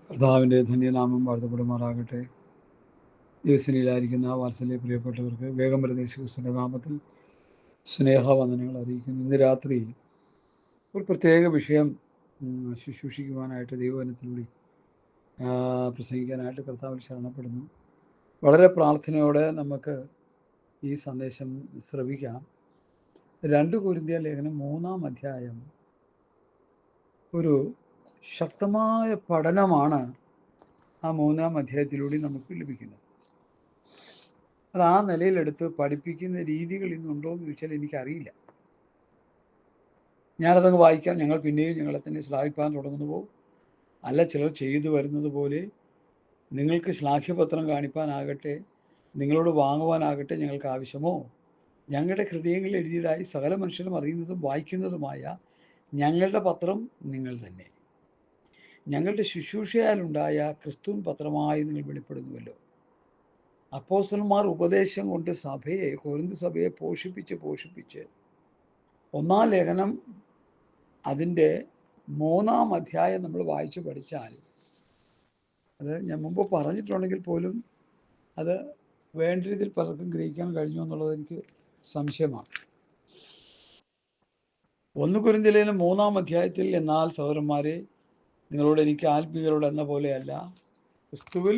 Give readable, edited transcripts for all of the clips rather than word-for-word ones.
കർത്താവിൻ്റെ ധന്യനാമം വാഴ്ത്തപ്പെടുമാറാകട്ടെ. ദിവസനിലായിരിക്കുന്ന വാത്സല്യ പ്രിയപ്പെട്ടവർക്ക് വേഗം വരുന്ന യേശുക്രിസ്തുവിൻ്റെ നാമത്തിൽ സ്നേഹവന്ദനങ്ങൾ അറിയിക്കുന്നു. ഇന്ന് രാത്രി ഒരു പ്രത്യേക വിഷയം ശുശ്രൂഷിക്കുവാനായിട്ട് ദൈവവചനത്തിലൂടെ പ്രസംഗിക്കാനായിട്ട് കർത്താവിൽ ശരണപ്പെടുന്നു. വളരെ പ്രാർത്ഥനയോടെ നമുക്ക് ഈ സന്ദേശം ശ്രവിക്കാം. 2 കൊരിന്ത്യർ ലേഖനം 3-ാം അധ്യായം ഒരു ശക്തമായ പഠനമാണ് ആ 3-ാം അധ്യായത്തിലൂടെ നമുക്ക് ലഭിക്കുന്നത്. അത് ആ നിലയിലെടുത്ത് പഠിപ്പിക്കുന്ന രീതികൾ ഇന്നുണ്ടോ എന്ന് ചോദിച്ചാൽ എനിക്കറിയില്ല. ഞാനതങ്ങ് വായിക്കാം. ഞങ്ങൾ പിന്നെയും ഞങ്ങളെ തന്നെ ശ്ലാഘിപ്പാൻ തുടങ്ങുന്നുവോ? അല്ല ചിലർ ചെയ്തു വരുന്നത് പോലെ നിങ്ങൾക്ക് ശ്ലാഘ്യപത്രം കാണിപ്പാനാകട്ടെ, നിങ്ങളോട് വാങ്ങുവാനാകട്ടെ ഞങ്ങൾക്ക് ആവശ്യമോ? ഞങ്ങളുടെ ഹൃദയങ്ങളിൽ എഴുതിയതായി സകല മനുഷ്യരും അറിയുന്നതും വായിക്കുന്നതുമായ ഞങ്ങളുടെ പത്രം നിങ്ങൾ തന്നെ. ഞങ്ങളുടെ ശുശ്രൂഷയാലുണ്ടായ ക്രിസ്തുവിൻ പത്രമായി നിങ്ങൾ വെളിപ്പെടുന്നുവല്ലോ. അപ്പോസ്തലന്മാർ ഉപദേശം കൊണ്ട് കൊരിന്ത് സഭയെ പോഷിപ്പിച്ച് 1-ാം ലേഖനം അതിൻ്റെ 3-ാം അധ്യായം നമ്മൾ വായിച്ചു പഠിച്ചാൽ, അത് ഞാൻ മുമ്പ് പറഞ്ഞിട്ടുണ്ടെങ്കിൽ പോലും അത് വേണ്ട രീതിയിൽ പലർക്കും ഗ്രഹിക്കാൻ കഴിഞ്ഞു എന്നുള്ളത് എനിക്ക് സംശയമാണ്. 1 കൊരിന്ത്യർ ലേഖനം 3-ാം അധ്യായത്തിൽ, എന്നാൽ സഹോദരന്മാരെ, നിങ്ങളോട് എനിക്ക് ആത്മീയരോട് എന്ന പോലെയല്ല, ക്രിസ്തുവിൽ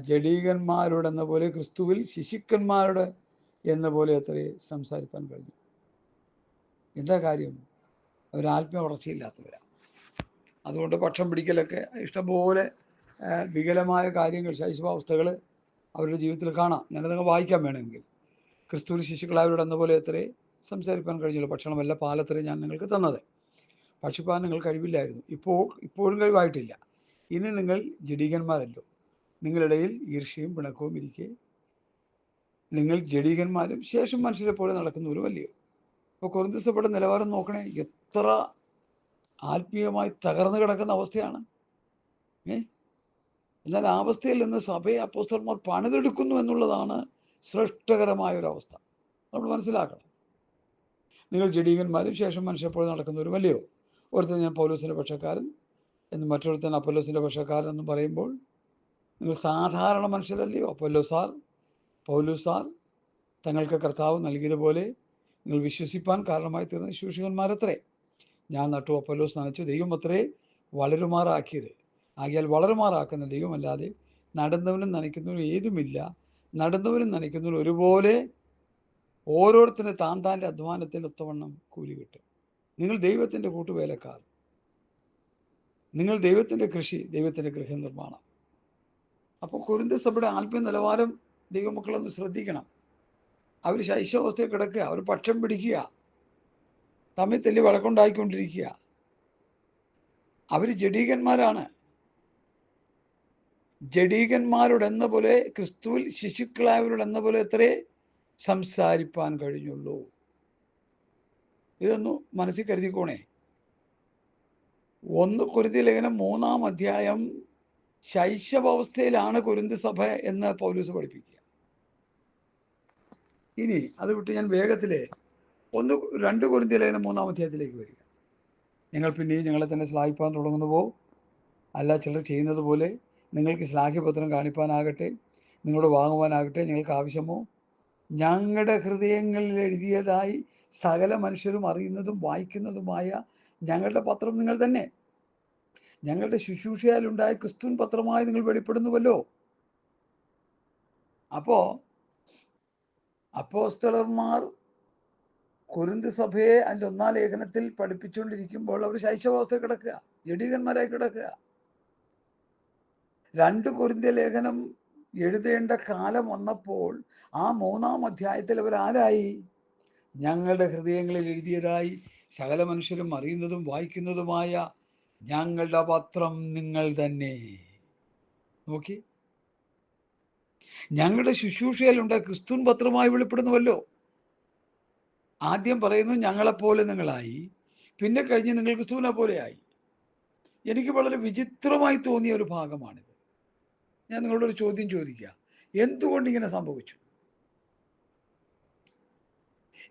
ജഡീകന്മാരോടെന്ന പോലെ, ക്രിസ്തുവിൽ ശിശുക്കന്മാരോട് എന്ന പോലെ അത്രേ സംസാരിക്കാൻ കഴിഞ്ഞു. എന്താ കാര്യം? അവർ ആത്മീയ വളർച്ചയില്ലാത്തവരാണ്. അതുകൊണ്ട് പക്ഷം പിടിക്കലൊക്കെ ഇഷ്ടംപോലെ വികലമായ കാര്യങ്ങൾ, ശൈശവാവസ്ഥകൾ അവരുടെ ജീവിതത്തിൽ കാണാം. ഞാനതങ്ങ് വായിക്കാൻ വേണമെങ്കിൽ, ക്രിസ്തുവിൽ ശിശുക്കളായവരോട് എന്ന പോലെ അത്രേ സംസാരിക്കാൻ കഴിഞ്ഞുള്ളൂ. ഭക്ഷണമല്ല പാലത്രേ ഞാൻ നിങ്ങൾക്ക് തന്നത്, ഭക്ഷിപ്പാൻ നിങ്ങൾ കഴിവില്ലായിരുന്നു, ഇപ്പോഴും കഴിവായിട്ടില്ല. ഇനി നിങ്ങൾ ജഡീകന്മാരല്ലോ, നിങ്ങളിടയിൽ ഈർഷ്യയും പിണക്കവും ഇരിക്കെ നിങ്ങൾ ജഡീകന്മാരും ശേഷം മനുഷ്യരെ പോലെ നടക്കുന്നവരും അല്ലയോ? ഇപ്പോൾ കൊരിന്ത് സഭയുടെ നിലവാരം നോക്കണേ, എത്ര ആത്മീയമായി തകർന്നു കിടക്കുന്ന അവസ്ഥയാണ്. എന്നാൽ ആ അവസ്ഥയിൽ നിന്ന് സഭയെ അപ്പോസ്തലന്മാർ പണിതെടുക്കുന്നു എന്നുള്ളതാണ് ശ്രേഷ്ഠകരമായ ഒരവസ്ഥ. നമ്മൾ മനസ്സിലാക്കണം. നിങ്ങൾ ജഡീകന്മാരും ശേഷം മനുഷ്യരെ പോലെ നടക്കുന്നവരും അല്ലയോ? ഒരുത്തൻ ഞാൻ പൗലോസിൻ്റെ പക്ഷക്കാരൻ എന്ന്, മറ്റൊരുത്തൻ അപ്പൊല്ലോസിൻ്റെ പക്ഷക്കാരൻ എന്നും പറയുമ്പോൾ, നിങ്ങൾ സാധാരണ മനുഷ്യരല്ലയോ? പൗലോസാർ തങ്ങൾക്ക് കർത്താവ് നൽകിയതുപോലെ നിങ്ങൾ വിശ്വസിപ്പാൻ കാരണമായി തീർന്ന ശുശ്രൂഷകന്മാരത്രേ. ഞാൻ നട്ടു, അപ്പൊല്ലോസ് നനച്ചു, ദൈവം അത്രേ വളരുമാറാക്കിയത്. ആകിയാൽ വളരുമാറാക്കുന്ന ദൈവമല്ലാതെ നടുന്നവനും നനയ്ക്കുന്നവനും ഏതുമില്ല. നടുന്നവനും നനയ്ക്കുന്നവനും ഒരുപോലെ ഓരോരുത്തരും താൻ്റെ അധ്വാനത്തിന് ഒത്തവണ്ണം കൂലി കിട്ടും. നിങ്ങൾ ദൈവത്തിൻ്റെ കൂട്ടുവേലക്കാർ, നിങ്ങൾ ദൈവത്തിൻ്റെ കൃഷി, ദൈവത്തിൻ്റെ ഗൃഹനിർമ്മാണം. അപ്പോൾ കൊരിന്ത് സഭയുടെ ആത്മീയ നിലവാരം ദൈവമക്കളൊന്ന് ശ്രദ്ധിക്കണം. അവർ ശൈശവാവസ്ഥയിൽ കിടക്കുക, അവർ പക്ഷം പിടിക്കുക, തമ്മിൽ തല്ലി വഴക്കുണ്ടായിക്കൊണ്ടിരിക്കുക. അവർ ജഡീകന്മാരാണ്. ജഡീകന്മാരോടെന്ന പോലെ, ക്രിസ്തുവിൽ ശിശുക്കളായവരോടെന്ന പോലെ അത്രേ സംസാരിപ്പാൻ കഴിഞ്ഞുള്ളൂ. ഇതൊന്നു മനസ്സിൽ കരുതിക്കോണേ. 1 കൊരിന്ത്യർ ലേഖനം 3-ാം അധ്യായം ശൈശവാവസ്ഥയിലാണ് കൊരിന്ത് സഭ എന്ന് പൗലോസ് പഠിപ്പിക്കുക. ഇനി അത് വിട്ട് ഞാൻ വേഗത്തിലെ 2 കൊരിന്ത്യർ ലേഖനം 3-ാം അധ്യായത്തിലേക്ക് വരിക. ഞങ്ങൾ പിന്നെയും ഞങ്ങളെ തന്നെ ശ്ലാഘിപ്പാൻ തുടങ്ങുന്നുവോ? അല്ല ചിലർ ചെയ്യുന്നത് പോലെ നിങ്ങൾക്ക് ശ്ലാഘ്യപത്രം കാണിപ്പാനാകട്ടെ, നിങ്ങളോട് വാങ്ങുവാനാകട്ടെ ഞങ്ങൾക്ക് ആവശ്യമോ? ഞങ്ങളുടെ ഹൃദയങ്ങളിൽ എഴുതിയതായി സകല മനുഷ്യരും അറിയുന്നതും വായിക്കുന്നതുമായ ഞങ്ങളുടെ പത്രം നിങ്ങൾ തന്നെ. ഞങ്ങളുടെ ശുശ്രൂഷയാലുണ്ടായ ക്രിസ്തുവിൻ പത്രമായി നിങ്ങൾ വെളിപ്പെടുന്നുവല്ലോ. അപ്പോൾ അപ്പോസ്തലന്മാർ കൊരിന്ത് സഭയെ അതിൻ്റെ 1-ാം ലേഖനത്തിൽ പഠിപ്പിച്ചുകൊണ്ടിരിക്കുമ്പോൾ അവർ ശൈശവാവസ്ഥയിൽ കിടക്കുക, ജഡീകന്മാരായി കിടക്കുക. 2 കൊരിന്ത്യർ ലേഖനം എഴുതേണ്ട കാലം വന്നപ്പോൾ ആ 3-ാം അധ്യായത്തിൽ അവർ ആരായി? ഞങ്ങളുടെ ഹൃദയങ്ങളിൽ എഴുതിയതായി സകല മനുഷ്യരും അറിയുന്നതും വായിക്കുന്നതുമായ ഞങ്ങളുടെ പത്രം നിങ്ങൾ തന്നെ. നോക്കി, ഞങ്ങളുടെ ശുശ്രൂഷയിലുണ്ട് ക്രിസ്തുവിൻ പത്രമായി വെളിപ്പെടുന്നുവല്ലോ. ആദ്യം പറയുന്നു ഞങ്ങളെപ്പോലെ നിങ്ങളായി, പിന്നെ കഴിഞ്ഞ് നിങ്ങൾ ക്രിസ്തുവിനെ പോലെയായി. എനിക്ക് വളരെ വിചിത്രമായി തോന്നിയ ഒരു ഭാഗമാണിത്. ഞാൻ നിങ്ങളോടൊരു ചോദ്യം ചോദിക്കുക, എന്തുകൊണ്ട് ഇങ്ങനെ സംഭവിച്ചു?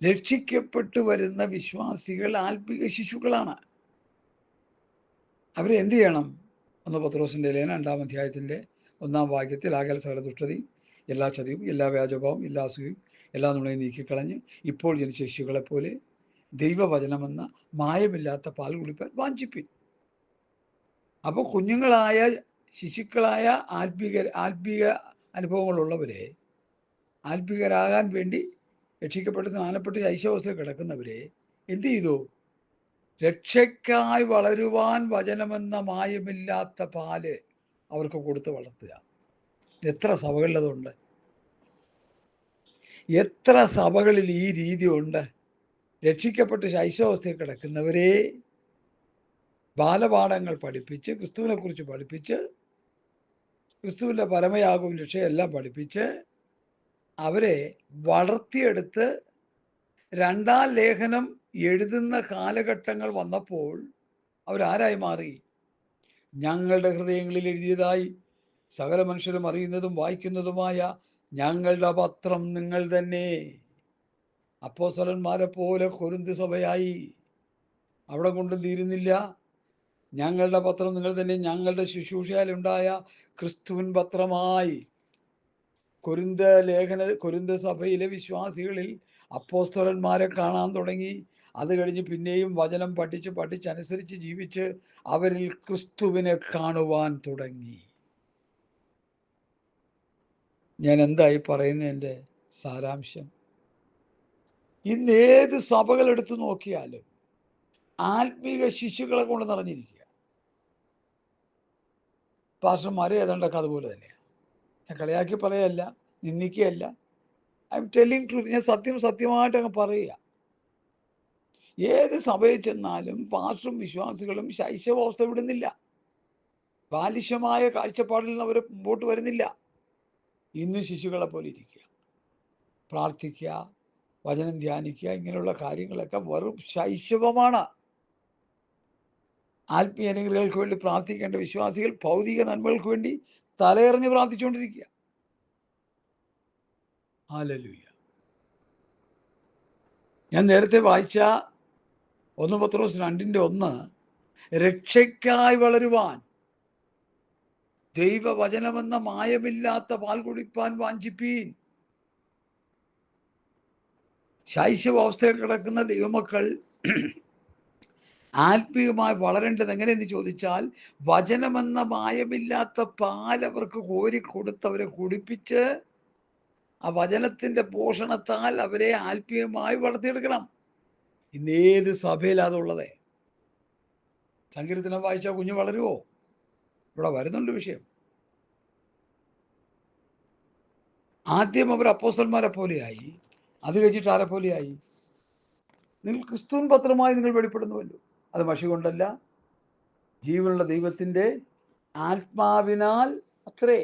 രക്ഷിക്കപ്പെട്ടു വരുന്ന വിശ്വാസികൾ ആത്മീക ശിശുക്കളാണ്. അവരെ എന്ത് ചെയ്യണം? 1 പത്രോസിൻ്റെ ലേഖനം 2-ാം അധ്യായത്തിൻ്റെ 1-ാം വാക്യത്തിൽ ആകയാൽ സകല ദുഷ്ടതയും എല്ലാ ചതിയും എല്ലാ വ്യാജഭാവവും എല്ലാ അസൂയയും എല്ലാ നുണയും നീക്കിക്കളഞ്ഞ് ഇപ്പോൾ ജനിച്ച ശിശുക്കളെ പോലെ ദൈവവചനമെന്ന മായമില്ലാത്ത പാൽ കുടിപ്പാൻ വാഞ്ചിപ്പിൻ. അപ്പോൾ കുഞ്ഞുങ്ങളായ ശിശുക്കളായ ആത്മീക അനുഭവങ്ങളുള്ളവരെ, ആത്മീകരാകാൻ വേണ്ടി രക്ഷിക്കപ്പെട്ട് സ്നാനപ്പെട്ട് ശൈശവാവസ്ഥയിൽ കിടക്കുന്നവരെ എന്ത് ചെയ്തു? രക്ഷയ്ക്കായി വളരുവാൻ വചനമെന്ന മായമില്ലാത്ത പാല് അവർക്ക് കൊടുത്ത് വളർത്തുക. എത്ര സഭകളിലതുണ്ട്? എത്ര സഭകളിൽ ഈ രീതി ഉണ്ട്? രക്ഷിക്കപ്പെട്ട് ശൈശവാവസ്ഥയിൽ കിടക്കുന്നവരെ ബാലപാഠങ്ങൾ പഠിപ്പിച്ച്, ക്രിസ്തുവിനെ കുറിച്ച് പഠിപ്പിച്ച്, ക്രിസ്തുവിൻ്റെ പരമയാഗവും രക്ഷയെല്ലാം പഠിപ്പിച്ച് അവരെ വളർത്തിയെടുത്ത് 2-ാം ലേഖനം എഴുതുന്ന കാലഘട്ടങ്ങൾ വന്നപ്പോൾ അവരാരായി മാറി? ഞങ്ങളുടെ ഹൃദയങ്ങളിൽ എഴുതിയതായി സകല മനുഷ്യരും അറിയുന്നതും വായിക്കുന്നതുമായ ഞങ്ങളുടെ പത്രം നിങ്ങൾ തന്നെ. അപ്പോസ്തലന്മാരെ പോലെ കൊരിന്ത് സഭയായി. അവിടെ കൊണ്ടും തീരുന്നില്ല. ഞങ്ങളുടെ പത്രം നിങ്ങൾ തന്നെ, ഞങ്ങളുടെ ശുശ്രൂഷയിലുണ്ടായ ക്രിസ്തുവിൻ പത്രമായി. കൊരിന്ത് സഭയിലെ വിശ്വാസികളിൽ അപ്പോസ്തലന്മാരെ കാണാൻ തുടങ്ങി. അത് കഴിഞ്ഞ് പിന്നെയും വചനം പഠിച്ചനുസരിച്ച് ജീവിച്ച് അവരിൽ ക്രിസ്തുവിനെ കാണുവാൻ തുടങ്ങി. ഞാൻ എന്തായി പറയുന്നതിൻ്റെ സാരാംശം? ഇന്ന് ഏത് സഭകൾ എടുത്തു നോക്കിയാലും ആത്മീക ശിശുക്കളെ കൊണ്ട് നിറഞ്ഞിരിക്കുക. പാസ്റ്റർമാരെ ഏതാണ്ടൊക്കെ അതുപോലെ തന്നെയാണ്. ഞാൻ കളിയാക്കി പറയല്ല, നിന്ദിക്കുകയല്ല. I am telling truth. ഞാൻ സത്യമായിട്ട് അങ്ങ് പറയുക. ഏത് സഭയിൽ ചെന്നാലും പാസ്റ്ററും വിശ്വാസികളും ശൈശവാവസ്ഥ വിടുന്നില്ല. ബാലിശമായ കാഴ്ചപ്പാടിൽ നിന്ന് അവർ മുമ്പോട്ട് വരുന്നില്ല. ഇന്ന് ശിശുക്കളെ പോലെ ഇരിക്കുക, പ്രാർത്ഥിക്കുക, വചനം ധ്യാനിക്കുക, ഇങ്ങനെയുള്ള കാര്യങ്ങളൊക്കെ വെറും ശൈശവമാണ്. ആത്മീയ അനുഗ്രഹങ്ങൾക്ക് വേണ്ടി പ്രാർത്ഥിക്കേണ്ട വിശ്വാസികൾ ഭൗതിക നന്മകൾക്ക് വേണ്ടി തലയെറിഞ്ഞ് പ്രാർത്ഥിച്ചുകൊണ്ടിരിക്കുക. ഹല്ലേലൂയ. ഞാൻ നേരത്തെ വായിച്ച 1 പത്രോസ് 2:1 രക്ഷയ്ക്കായി വളരുവാൻ ദൈവവചനമെന്ന മായമില്ലാത്ത പാൽ കുടിപ്പാൻ വാഞ്ചിപ്പീൻ. ശൈശവാവസ്ഥയിൽ കിടക്കുന്ന ദൈവമക്കൾ ആത്മീയമായി വളരേണ്ടത് എങ്ങനെയെന്ന് ചോദിച്ചാൽ, വചനമെന്ന മായമില്ലാത്ത പാൽ അവർക്ക് കോരി കൊടുത്തവരെ കുടിപ്പിച്ച് ആ വചനത്തിൻ്റെ പോഷണത്താൽ അവരെ ആത്മീയമായി വളർത്തിയെടുക്കണം. ഇന്നേത് സഭയിലാതുള്ളത്? സങ്കീർത്തനം വായിച്ചാൽ കുഞ്ഞ് വളരുമോ? ഇവിടെ വരുന്നുണ്ട് വിഷയം. ആദ്യം അവർ അപ്പോസ്തലന്മാരെ പോലെയായി. അത് കഴിഞ്ഞിട്ട് ആരെ പോലെയായി? നിങ്ങൾ ക്രിസ്തുവിൻ പത്രമായി നിങ്ങൾ വെളിപ്പെടുന്നുവല്ലോ. അത് മഷി കൊണ്ടല്ല, ജീവനുള്ള ദൈവത്തിൻ്റെ ആത്മാവിനാൽ അത്രേ.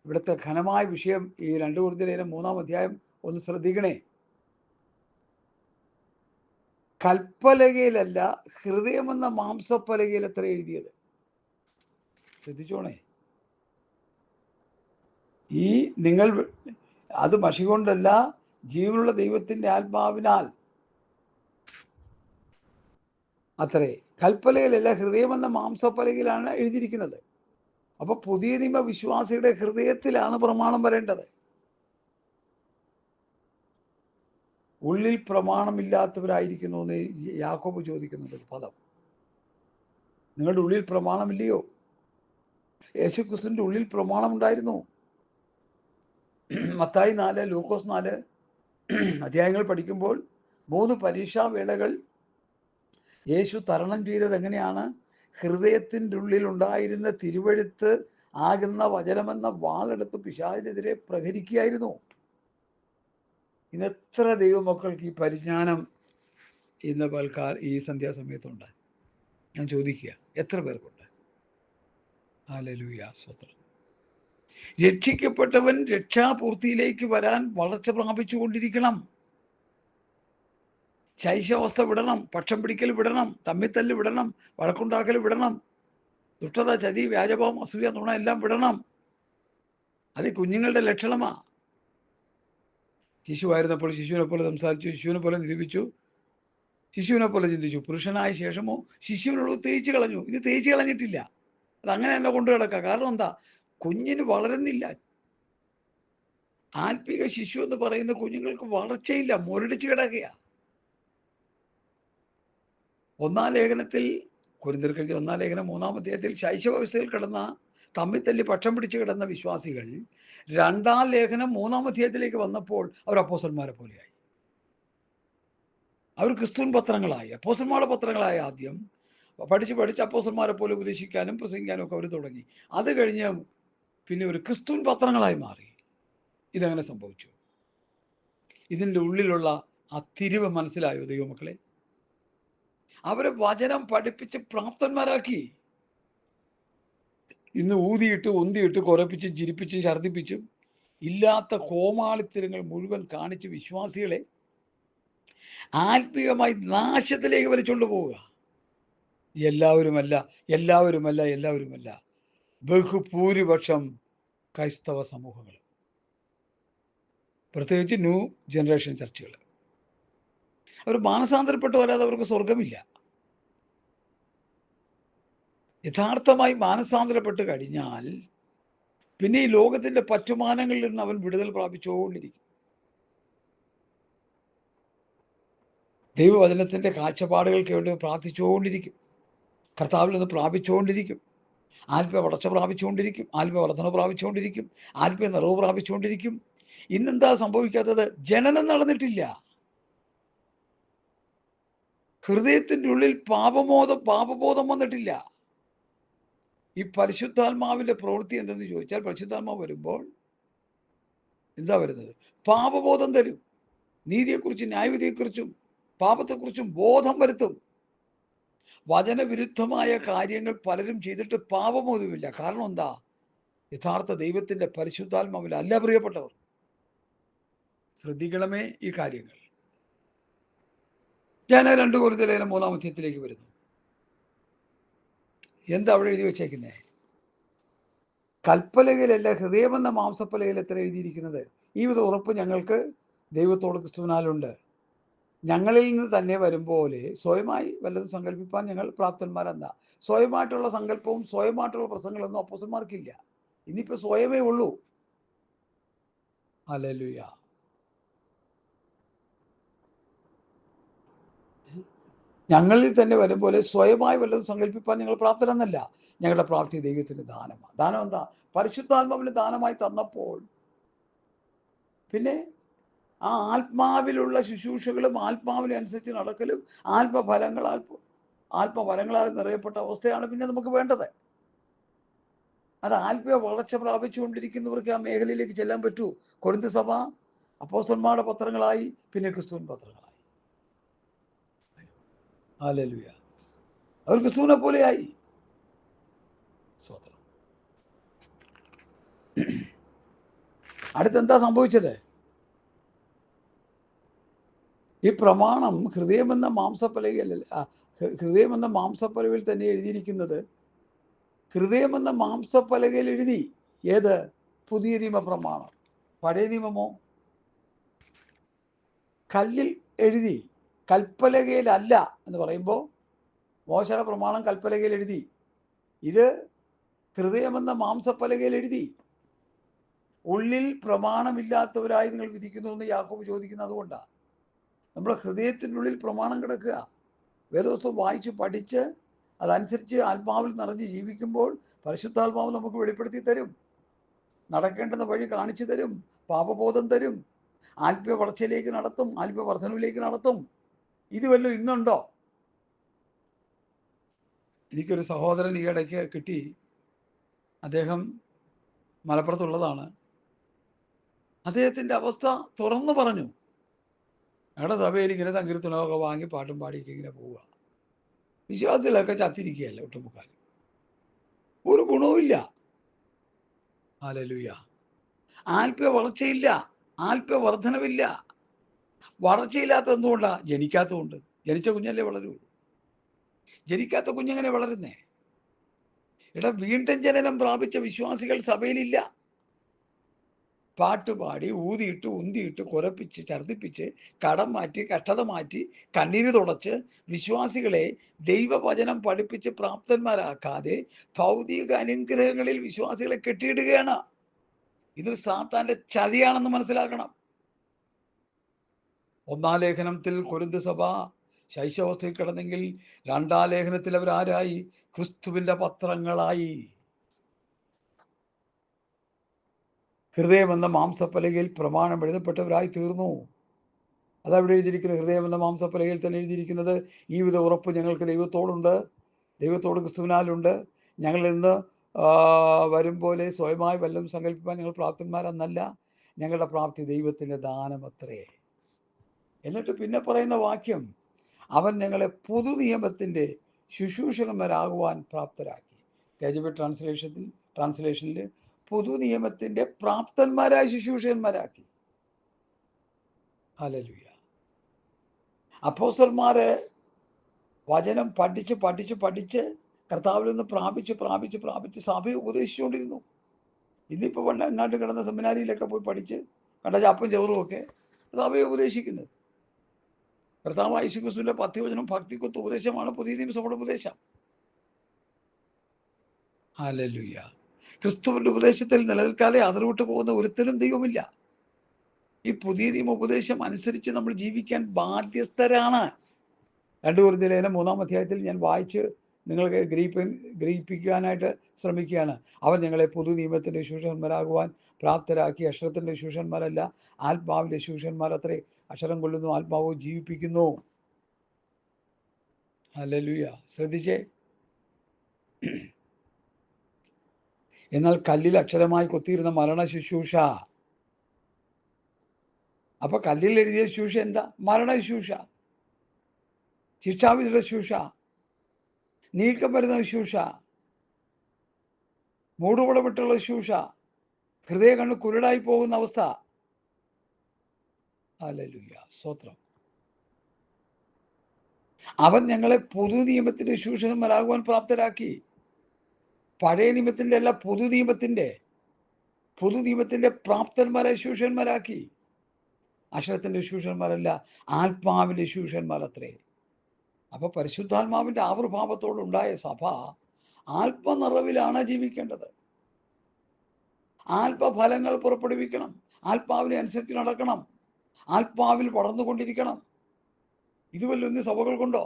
ഇവിടുത്തെ ഘനമായ വിഷയം ഈ 2 കൊരിന്ത്യർ 3-ാം അധ്യായം ഒന്ന് ശ്രദ്ധിക്കണേ. കൽപ്പലകയിലല്ല, ഹൃദയമെന്ന മാംസപ്പലകയിൽ എത്ര എഴുതിയത്? ശ്രദ്ധിച്ചോണേ. ഈ നിങ്ങൾ അത് മഷി കൊണ്ടല്ല, ജീവനുള്ള ദൈവത്തിൻ്റെ ആത്മാവിനാൽ അത്രേ. കൽപ്പലകയിലല്ല, ഹൃദയമെന്ന മാംസപ്പലകയിലാണ് എഴുതിയിരിക്കുന്നത്. അപ്പൊ പുതിയ നിയമ വിശ്വാസിയുടെ ഹൃദയത്തിലാണ് പ്രമാണം വരേണ്ടത്. ഉള്ളിൽ പ്രമാണമില്ലാത്തവരായിരിക്കുന്നു എന്ന് യാക്കോബ് ചോദിക്കുന്നുണ്ട് ഒരു പദം. നിങ്ങളുടെ ഉള്ളിൽ പ്രമാണമില്ലയോ? യേശുക്രിസ്തുവിന്റെ ഉള്ളിൽ പ്രമാണമുണ്ടായിരുന്നു. മത്തായി 4, ലൂക്കോസ് 4 അധ്യായങ്ങൾ പഠിക്കുമ്പോൾ 3 പരീക്ഷാവേളകൾ യേശു തരണം ചെയ്തത് എങ്ങനെയാണ്? ഹൃദയത്തിൻ്റെ ഉള്ളിൽ ഉണ്ടായിരുന്ന തിരുവെഴുത്ത് ആകുന്ന വചനമെന്ന വാളെടുത്ത് പിശാചിനെതിരെ പ്രഹരിക്കുകയായിരുന്നു. ഇന്ന് എത്ര ദൈവമക്കൾക്ക് ഈ പരിജ്ഞാനം ഇന്ന് ഈ സന്ധ്യാസമയത്തുണ്ട്? ഞാൻ ചോദിക്കുക, എത്ര പേർക്കുണ്ട്? ഹല്ലേലൂയ, സ്തോത്രം. രക്ഷിക്കപ്പെട്ടവൻ രക്ഷാപൂർത്തിയിലേക്ക് വരാൻ വളർച്ച പ്രാപിച്ചുകൊണ്ടിരിക്കണം. ശൈശവാവസ്ഥ വിടണം, പക്ഷം പിടിക്കൽ വിടണം, തമ്മിത്തല്ല് വിടണം, വഴക്കുണ്ടാക്കൽ വിടണം, ദുഷ്ടത, ചതി, വ്യാജഭാവം, അസൂയ, നുണ എല്ലാം വിടണം. അത് കുഞ്ഞുങ്ങളുടെ ലക്ഷണമാ. ശിശുവായിരുന്നപ്പോൾ ശിശുവിനെ പോലെ സംസാരിച്ചു, ശിശുവിനെ പോലെ നിരൂപിച്ചു, ശിശുവിനെ പോലെ ചിന്തിച്ചു. പുരുഷനായ ശേഷമോ ശിശുവിനുള്ളത് തേച്ച് കളഞ്ഞു. ഇത് തേച്ച് കളഞ്ഞിട്ടില്ല. അതങ്ങനെ തന്നെ കൊണ്ടു കിടക്കുക. കാരണം എന്താ? കുഞ്ഞിന് വളരുന്നില്ല. ആത്മീക ശിശു എന്ന് പറയുന്ന കുഞ്ഞുങ്ങൾക്ക് വളർച്ചയില്ല, മുരടിച്ച് കിടക്കുക. 1-ാം ലേഖനത്തിൽ, കൊരിന്ത്യർക്കെഴുതിയ 1-ാം ലേഖനം 3-ാം അധ്യായത്തിൽ ശൈശവാവസ്ഥയിൽ കിടന്ന, തമ്മിൽ തല്ലി പക്ഷം പിടിച്ച് കിടന്ന വിശ്വാസികൾ 2-ാം ലേഖനം 3-ാം അധ്യായത്തിലേക്ക് വന്നപ്പോൾ അവർ അപ്പോസ്തലന്മാരെ പോലെയായി. അവർ ക്രിസ്തുവിൻ പത്രങ്ങളായി, അപ്പോസ്തലന്മാരുടെ പത്രങ്ങളായി. ആദ്യം പഠിച്ച് അപ്പോസ്തലന്മാരെ പോലെ ഉപദേശിക്കാനും പ്രസംഗിക്കാനും ഒക്കെ അവർ തുടങ്ങി. അത് കഴിഞ്ഞ് പിന്നെ ഒരു ക്രിസ്തുവിൻ പത്രങ്ങളായി മാറി. ഇതെങ്ങനെ സംഭവിച്ചു? ഇതിൻ്റെ ഉള്ളിലുള്ള ആ തിരിവ് മനസ്സിലായോ ദൈവമക്കളെ? അവരെ വചനം പഠിപ്പിച്ച് പ്രാപ്തന്മാരാക്കി. ഇന്ന് ഊതിയിട്ട് ഒന്തിയിട്ട് കുരപ്പിച്ചും ചിരിപ്പിച്ചും ഛർദിപ്പിച്ചും ഇല്ലാത്ത കോമാളിത്തരങ്ങൾ മുഴുവൻ കാണിച്ച് വിശ്വാസികളെ ആത്മീയമായി നാശത്തിലേക്ക് വലിച്ചുകൊണ്ട് പോവുക. എല്ലാവരുമല്ല ബഹുഭൂരിപക്ഷം ക്രൈസ്തവ സമൂഹങ്ങൾ, പ്രത്യേകിച്ച് ന്യൂ ജനറേഷൻ ചർച്ചുകൾ. അവർ മാനസാന്തരപ്പെട്ട് വരാതെ അവർക്ക് സ്വർഗമില്ല. യഥാർത്ഥമായി മാനസാന്തരപ്പെട്ട് കഴിഞ്ഞാൽ പിന്നെ ഈ ലോകത്തിന്റെ പറ്റുമാനങ്ങളിൽ നിന്ന് അവൻ വിടുതൽ പ്രാപിച്ചുകൊണ്ടിരിക്കും. ദൈവവചനത്തിന്റെ കാഴ്ചപ്പാടുകൾക്ക് വേണ്ടി പ്രാർത്ഥിച്ചുകൊണ്ടിരിക്കും. കർത്താവിൽ നിന്ന് പ്രാപിച്ചുകൊണ്ടിരിക്കും. ആത്മീയ വളർച്ച പ്രാപിച്ചുകൊണ്ടിരിക്കും. ആത്മീയ വർധന പ്രാപിച്ചുകൊണ്ടിരിക്കും. ആത്മീയ നിറവ് പ്രാപിച്ചുകൊണ്ടിരിക്കും. ഇന്നെന്താ സംഭവിക്കാത്തത്? ജനനം നടന്നിട്ടില്ല. ഹൃദയത്തിൻ്റെ ഉള്ളിൽ പാപബോധം വന്നിട്ടില്ല. ഈ പരിശുദ്ധാത്മാവിന്റെ പ്രവൃത്തി എന്തെന്ന് ചോദിച്ചാൽ, പരിശുദ്ധാത്മാവ് വരുമ്പോൾ എന്താ വരുന്നത്? പാപബോധം തരും. നീതിയെക്കുറിച്ചും ന്യായവിധിയെക്കുറിച്ചും പാപത്തെക്കുറിച്ചും ബോധം വരുത്തും. വചനവിരുദ്ധമായ കാര്യങ്ങൾ പലരും ചെയ്തിട്ട് പാപബോധമില്ല. കാരണം എന്താ? യഥാർത്ഥ ദൈവത്തിന്റെ പരിശുദ്ധാത്മാവിൽ അല്ല പ്രിയപ്പെട്ടവർ. ശ്രദ്ധിക്കണമേ ഈ കാര്യങ്ങൾ. ഞാൻ 2 കൊരിന്ത്യർ ലേഖനം 3-ാം അധ്യായത്തിലേക്ക് വരുന്നു. എന്താ അവിടെ എഴുതി വെച്ചേക്കുന്നേ? കൽപ്പലകയിലല്ല, ഹൃദയമെന്ന മാംസപ്പലകയിൽ എത്ര എഴുതിയിരിക്കുന്നത്? ഈ വിധ ഉറപ്പ് ഞങ്ങൾക്ക് ദൈവത്തോട് ക്രിസ്തുവിനാലുണ്ട്. ഞങ്ങളിൽ നിന്ന് തന്നെ വരുമ്പോലെ സ്വയമായി വല്ലതും സങ്കല്പിപ്പാൻ ഞങ്ങൾ പ്രാപ്തന്മാരെന്ന. സ്വയമായിട്ടുള്ള സങ്കല്പവും സ്വയമായിട്ടുള്ള പ്രസംഗങ്ങളൊന്നും അപ്പോസ്തലന്മാർക്കില്ല. ഇനിയിപ്പോ സ്വയമേ ഉള്ളൂ. ഹല്ലേലൂയ. ഞങ്ങളിൽ തന്നെ വരുമ്പോലെ സ്വയമായി വല്ലതും സങ്കല്പിപ്പാൻ ഞങ്ങൾ പ്രാപ്തരെന്നല്ല. ഞങ്ങളുടെ പ്രാപ്തി ദൈവത്തിന്റെ ദാനമാണ്. ദാനം എന്താ? പരിശുദ്ധാത്മാവിന് ദാനമായി തന്നപ്പോൾ പിന്നെ ആ ആത്മാവിലുള്ള ശുശ്രൂഷകളും ആത്മാവിനെ അനുസരിച്ച് നടക്കലും ആത്മഫലങ്ങളാൽ നിറയപ്പെട്ട അവസ്ഥയാണ് പിന്നെ നമുക്ക് വേണ്ടത്. അത് ആത്മീയ വളർച്ച പ്രാപിച്ചുകൊണ്ടിരിക്കുന്നവർക്ക് ആ മേഖലയിലേക്ക് ചെല്ലാൻ പറ്റൂ. കൊരിന്ത്യ സഭ അപ്പോസ്തലന്മാരുടെ പത്രങ്ങളായി, പിന്നെ ക്രിസ്തുവിൻ പത്രങ്ങളായി. ഹല്ലേലൂയ. അവർ ക്രിസ്തുവിനെ പോലെയായി. സ്തോത്രം. അടുത്തെന്താ സംഭവിച്ചത്? ഈ പ്രമാണം ഹൃദയമെന്ന മാംസപ്പലകയിൽ തന്നെ എഴുതിയിരിക്കുന്നത്. ഹൃദയമെന്ന മാംസപ്പലകയിൽ എഴുതി. ഏത്? പുതിയ നിയമ പ്രമാണം. പഴയ നിയമമോ? കല്ലിൽ എഴുതി. കൽപ്പലകയിലല്ല എന്ന് പറയുമ്പോൾ മോശയുടെ പ്രമാണം കൽപ്പലകയിൽ എഴുതി. ഇത് ഹൃദയമെന്ന മാംസപ്പലകയിൽ എഴുതി. ഉള്ളിൽ പ്രമാണമില്ലാത്തവരായി നിങ്ങൾ വിധിക്കുന്നു എന്ന് യാക്കോബ് ചോദിക്കുന്നത് അതുകൊണ്ടാണ്. നമ്മുടെ ഹൃദയത്തിനുള്ളിൽ പ്രമാണം കിടക്കുക. വേദപുസ്തകം വായിച്ച് പഠിച്ച് അതനുസരിച്ച് ആത്മാവിൽ നിറഞ്ഞ് ജീവിക്കുമ്പോൾ പരിശുദ്ധാത്മാവ് നമുക്ക് വെളിപ്പെടുത്തി തരും. നടക്കേണ്ടുന്ന വഴി കാണിച്ചു തരും. പാപബോധം തരും. ആത്മീയ വളർച്ചയിലേക്ക് നടത്തും. ആത്മീയ വർധനവിലേക്ക് നടത്തും. ഇത് വല്ലതും ഇന്നുണ്ടോ? എനിക്കൊരു സഹോദരൻ ഈ ഇടയ്ക്ക് കിട്ടി. അദ്ദേഹം മലപ്പുറത്തുള്ളതാണ്. അദ്ദേഹത്തിൻ്റെ അവസ്ഥ തുറന്നു പറഞ്ഞു. ഞങ്ങളുടെ സഭയിൽ ഇങ്ങനെ സങ്കീർത്തനമൊക്കെ വാങ്ങി പാട്ടും പാടിയൊക്കെ ഇങ്ങനെ പോവുക. വിശ്വാസികളൊക്കെ ചത്തിരിക്കുകയല്ല ഒട്ടുമുക്കാൽ. ഒരു ഗുണവുമില്ല. ഹല്ലേലൂയ. ആത്മീയ വളർച്ചയില്ല. ആത്മീയ വർധനവില്ല. വളർച്ചയില്ലാത്ത എന്തുകൊണ്ടാ? ജനിക്കാത്തതുകൊണ്ട്. ജനിച്ച കുഞ്ഞല്ലേ വളരുള്ളൂ. ജനിക്കാത്ത കുഞ്ഞെങ്ങനെ വളരുന്നേ? വീണ്ടും ജനനം പ്രാപിച്ച വിശ്വാസികൾ സഭയിലില്ല. പാട്ടുപാടി ഊതിയിട്ട് ഉന്തിയിട്ട് കുരപ്പിച്ച് ഛർദ്ദിപ്പിച്ച് കടം മാറ്റി കഷ്ടത മാറ്റി കണ്ണീര് തുടച്ച് വിശ്വാസികളെ ദൈവവചനം പഠിപ്പിച്ച് പ്രാപ്തന്മാരാക്കാതെ ഭൗതിക അനുഗ്രഹങ്ങളിൽ വിശ്വാസികളെ കെട്ടിയിടുകയാണ്. ഇത് സാത്താന്റെ ചതിയാണെന്ന് മനസ്സിലാക്കണം. 1-ാം ലേഖനത്തിൽ കൊരിന്ത് സഭ ശൈശവസ്ഥയിൽ കിടന്നെങ്കിൽ 2-ാം ലേഖനത്തിൽ അവരാരായി? ക്രിസ്തുവിന്റെ പത്രങ്ങളായി. ഹൃദയമെന്ന മാംസപ്പലകയിൽ പ്രമാണം എഴുതപ്പെട്ടവരായി തീർന്നു. അതവിടെ എഴുതിയിരിക്കുന്നത്. ഹൃദയമെന്ന മാംസപ്പലകയിൽ തന്നെ എഴുതിയിരിക്കുന്നത്, ഈ വിധ ഉറപ്പ് ഞങ്ങൾക്ക് ദൈവത്തോടുണ്ട്, ദൈവത്തോട് ക്രിസ്തുവിനാലുണ്ട്. ഞങ്ങൾ ഇന്ന് വരും പോലെ സ്വയമായി വല്ലതും സങ്കല്പിക്കാൻ ഞങ്ങൾ പ്രാപ്തന്മാരെന്നല്ല, ഞങ്ങളുടെ പ്രാപ്തി ദൈവത്തിൻ്റെ ദാനമത്രേ. എന്നിട്ട് പിന്നെ പറയുന്ന വാക്യം, അവൻ ഞങ്ങളെ പുതുനിയമത്തിൻ്റെ ശുശ്രൂഷകന്മാരാകുവാൻ പ്രാപ്തരാക്കി. KJV ട്രാൻസ്ലേഷനിൽ പുതുനിയമത്തിൻ്റെ പ്രാപ്തന്മാരായ ശുശ്രൂഷകന്മാരാക്കി. ഹല്ലേലൂയ. അപ്പോസ്തലന്മാര് വചനം പഠിച്ച് പഠിച്ച് പഠിച്ച് കർത്താവിൽ നിന്ന് പ്രാപിച്ച് സഭയെ ഉപദേശിച്ചുകൊണ്ടിരുന്നു. ഇന്നിപ്പോൾ എങ്ങാണ്ട് കിടന്ന സെമിനാരിയിലൊക്കെ പോയി പഠിച്ച് കണ്ട ചാപ്പും ചോറും ഒക്കെ സഭയെ ഉപദേശിക്കുന്നത്. കർത്താവ് യേശുക്രിസ്തുവിന്റെ പത്യവചനം ഭക്തിക്കൊത്ത് ഉപദേശമാണ് പുതിയ നിയമസഭയുടെ ഉപദേശം. ഹല്ലേലൂയ. ക്രിസ്തുവിന്റെ ഉപദേശത്തിൽ നിലനിൽക്കാതെ അതിർവിട്ട് പോകുന്ന ഒരുത്തരും ദൈവമില്ല. ഈ പുതിയ നിയമ ഉപദേശം അനുസരിച്ച് നമ്മൾ ജീവിക്കാൻ ബാധ്യസ്ഥരാണ്. 2 കൊരിന്ത്യർ ലേഖനം 3-ാം അധ്യായത്തിൽ ഞാൻ വായിച്ച് നിങ്ങൾക്ക് ഗ്രഹിപ്പിക്കാനായിട്ട് ശ്രമിക്കുകയാണ്. അവൻ ഞങ്ങളെ പുതു നിയമത്തിന്റെ ശുശ്രൂഷകന്മാരാകുവാൻ പ്രാപ്തരാക്കി. അക്ഷരത്തിന്റെ ശുശ്രൂഷകന്മാരല്ല, ആത്മാവിന്റെ ശുശ്രൂഷകന്മാരത്രേ. അക്ഷരം കൊല്ലുന്നു, ആത്മാവ് ജീവിപ്പിക്കുന്നു. ഹല്ലേലൂയ. ശ്രദ്ധിച്ചേ. എന്നാൽ കല്ലിൽ അക്ഷരമായി കൊത്തിയിരുന്ന മരണ ശുശ്രൂഷ. അപ്പൊ കല്ലിൽ എഴുതിയ ശുശ്രൂഷ എന്താ? മരണ ശുശ്രൂഷ, ശിക്ഷാവിധിയുടെ ശുശ്രൂഷ, നീക്കം വരുന്ന ശുശ്രൂഷ, മൂടുപടമിട്ടുള്ള ശുശ്രൂഷ, ഹൃദയ കണ്ണ് കുരുടായി പോകുന്ന അവസ്ഥ. ഹല്ലേലൂയ. സ്തോത്രം. അവൻ ഞങ്ങളെ പുതു നിയമത്തിന്റെ ശുശ്രൂഷകന്മാരാകുവാൻ പ്രാപ്തരാക്കി. പഴയ നിയമത്തിന്റെ അല്ല, പുതു നിയമത്തിന്റെ പ്രാപ്തന്മാരെ ശുശ്രൂഷകന്മാരാക്കി. അക്ഷരത്തിന്റെ ശുശ്രൂഷകന്മാരല്ല, ആത്മാവിന്റെ ശുശ്രൂഷകന്മാരത്രേ. അപ്പൊ പരിശുദ്ധാത്മാവിന്റെ ആവിർഭാവത്തോടുണ്ടായ സഭ ആത്മനിറവിലാണ് ജീവിക്കേണ്ടത്. ആത്മഫലങ്ങൾ പുറപ്പെടുവിക്കണം, ആത്മാവിനെ അനുസരിച്ച് നടക്കണം, ആത്മാവിൽ വളർന്നുകൊണ്ടിരിക്കണം. ഇതുവല്ലൊന്നും സഭകൾ കൊണ്ടോ?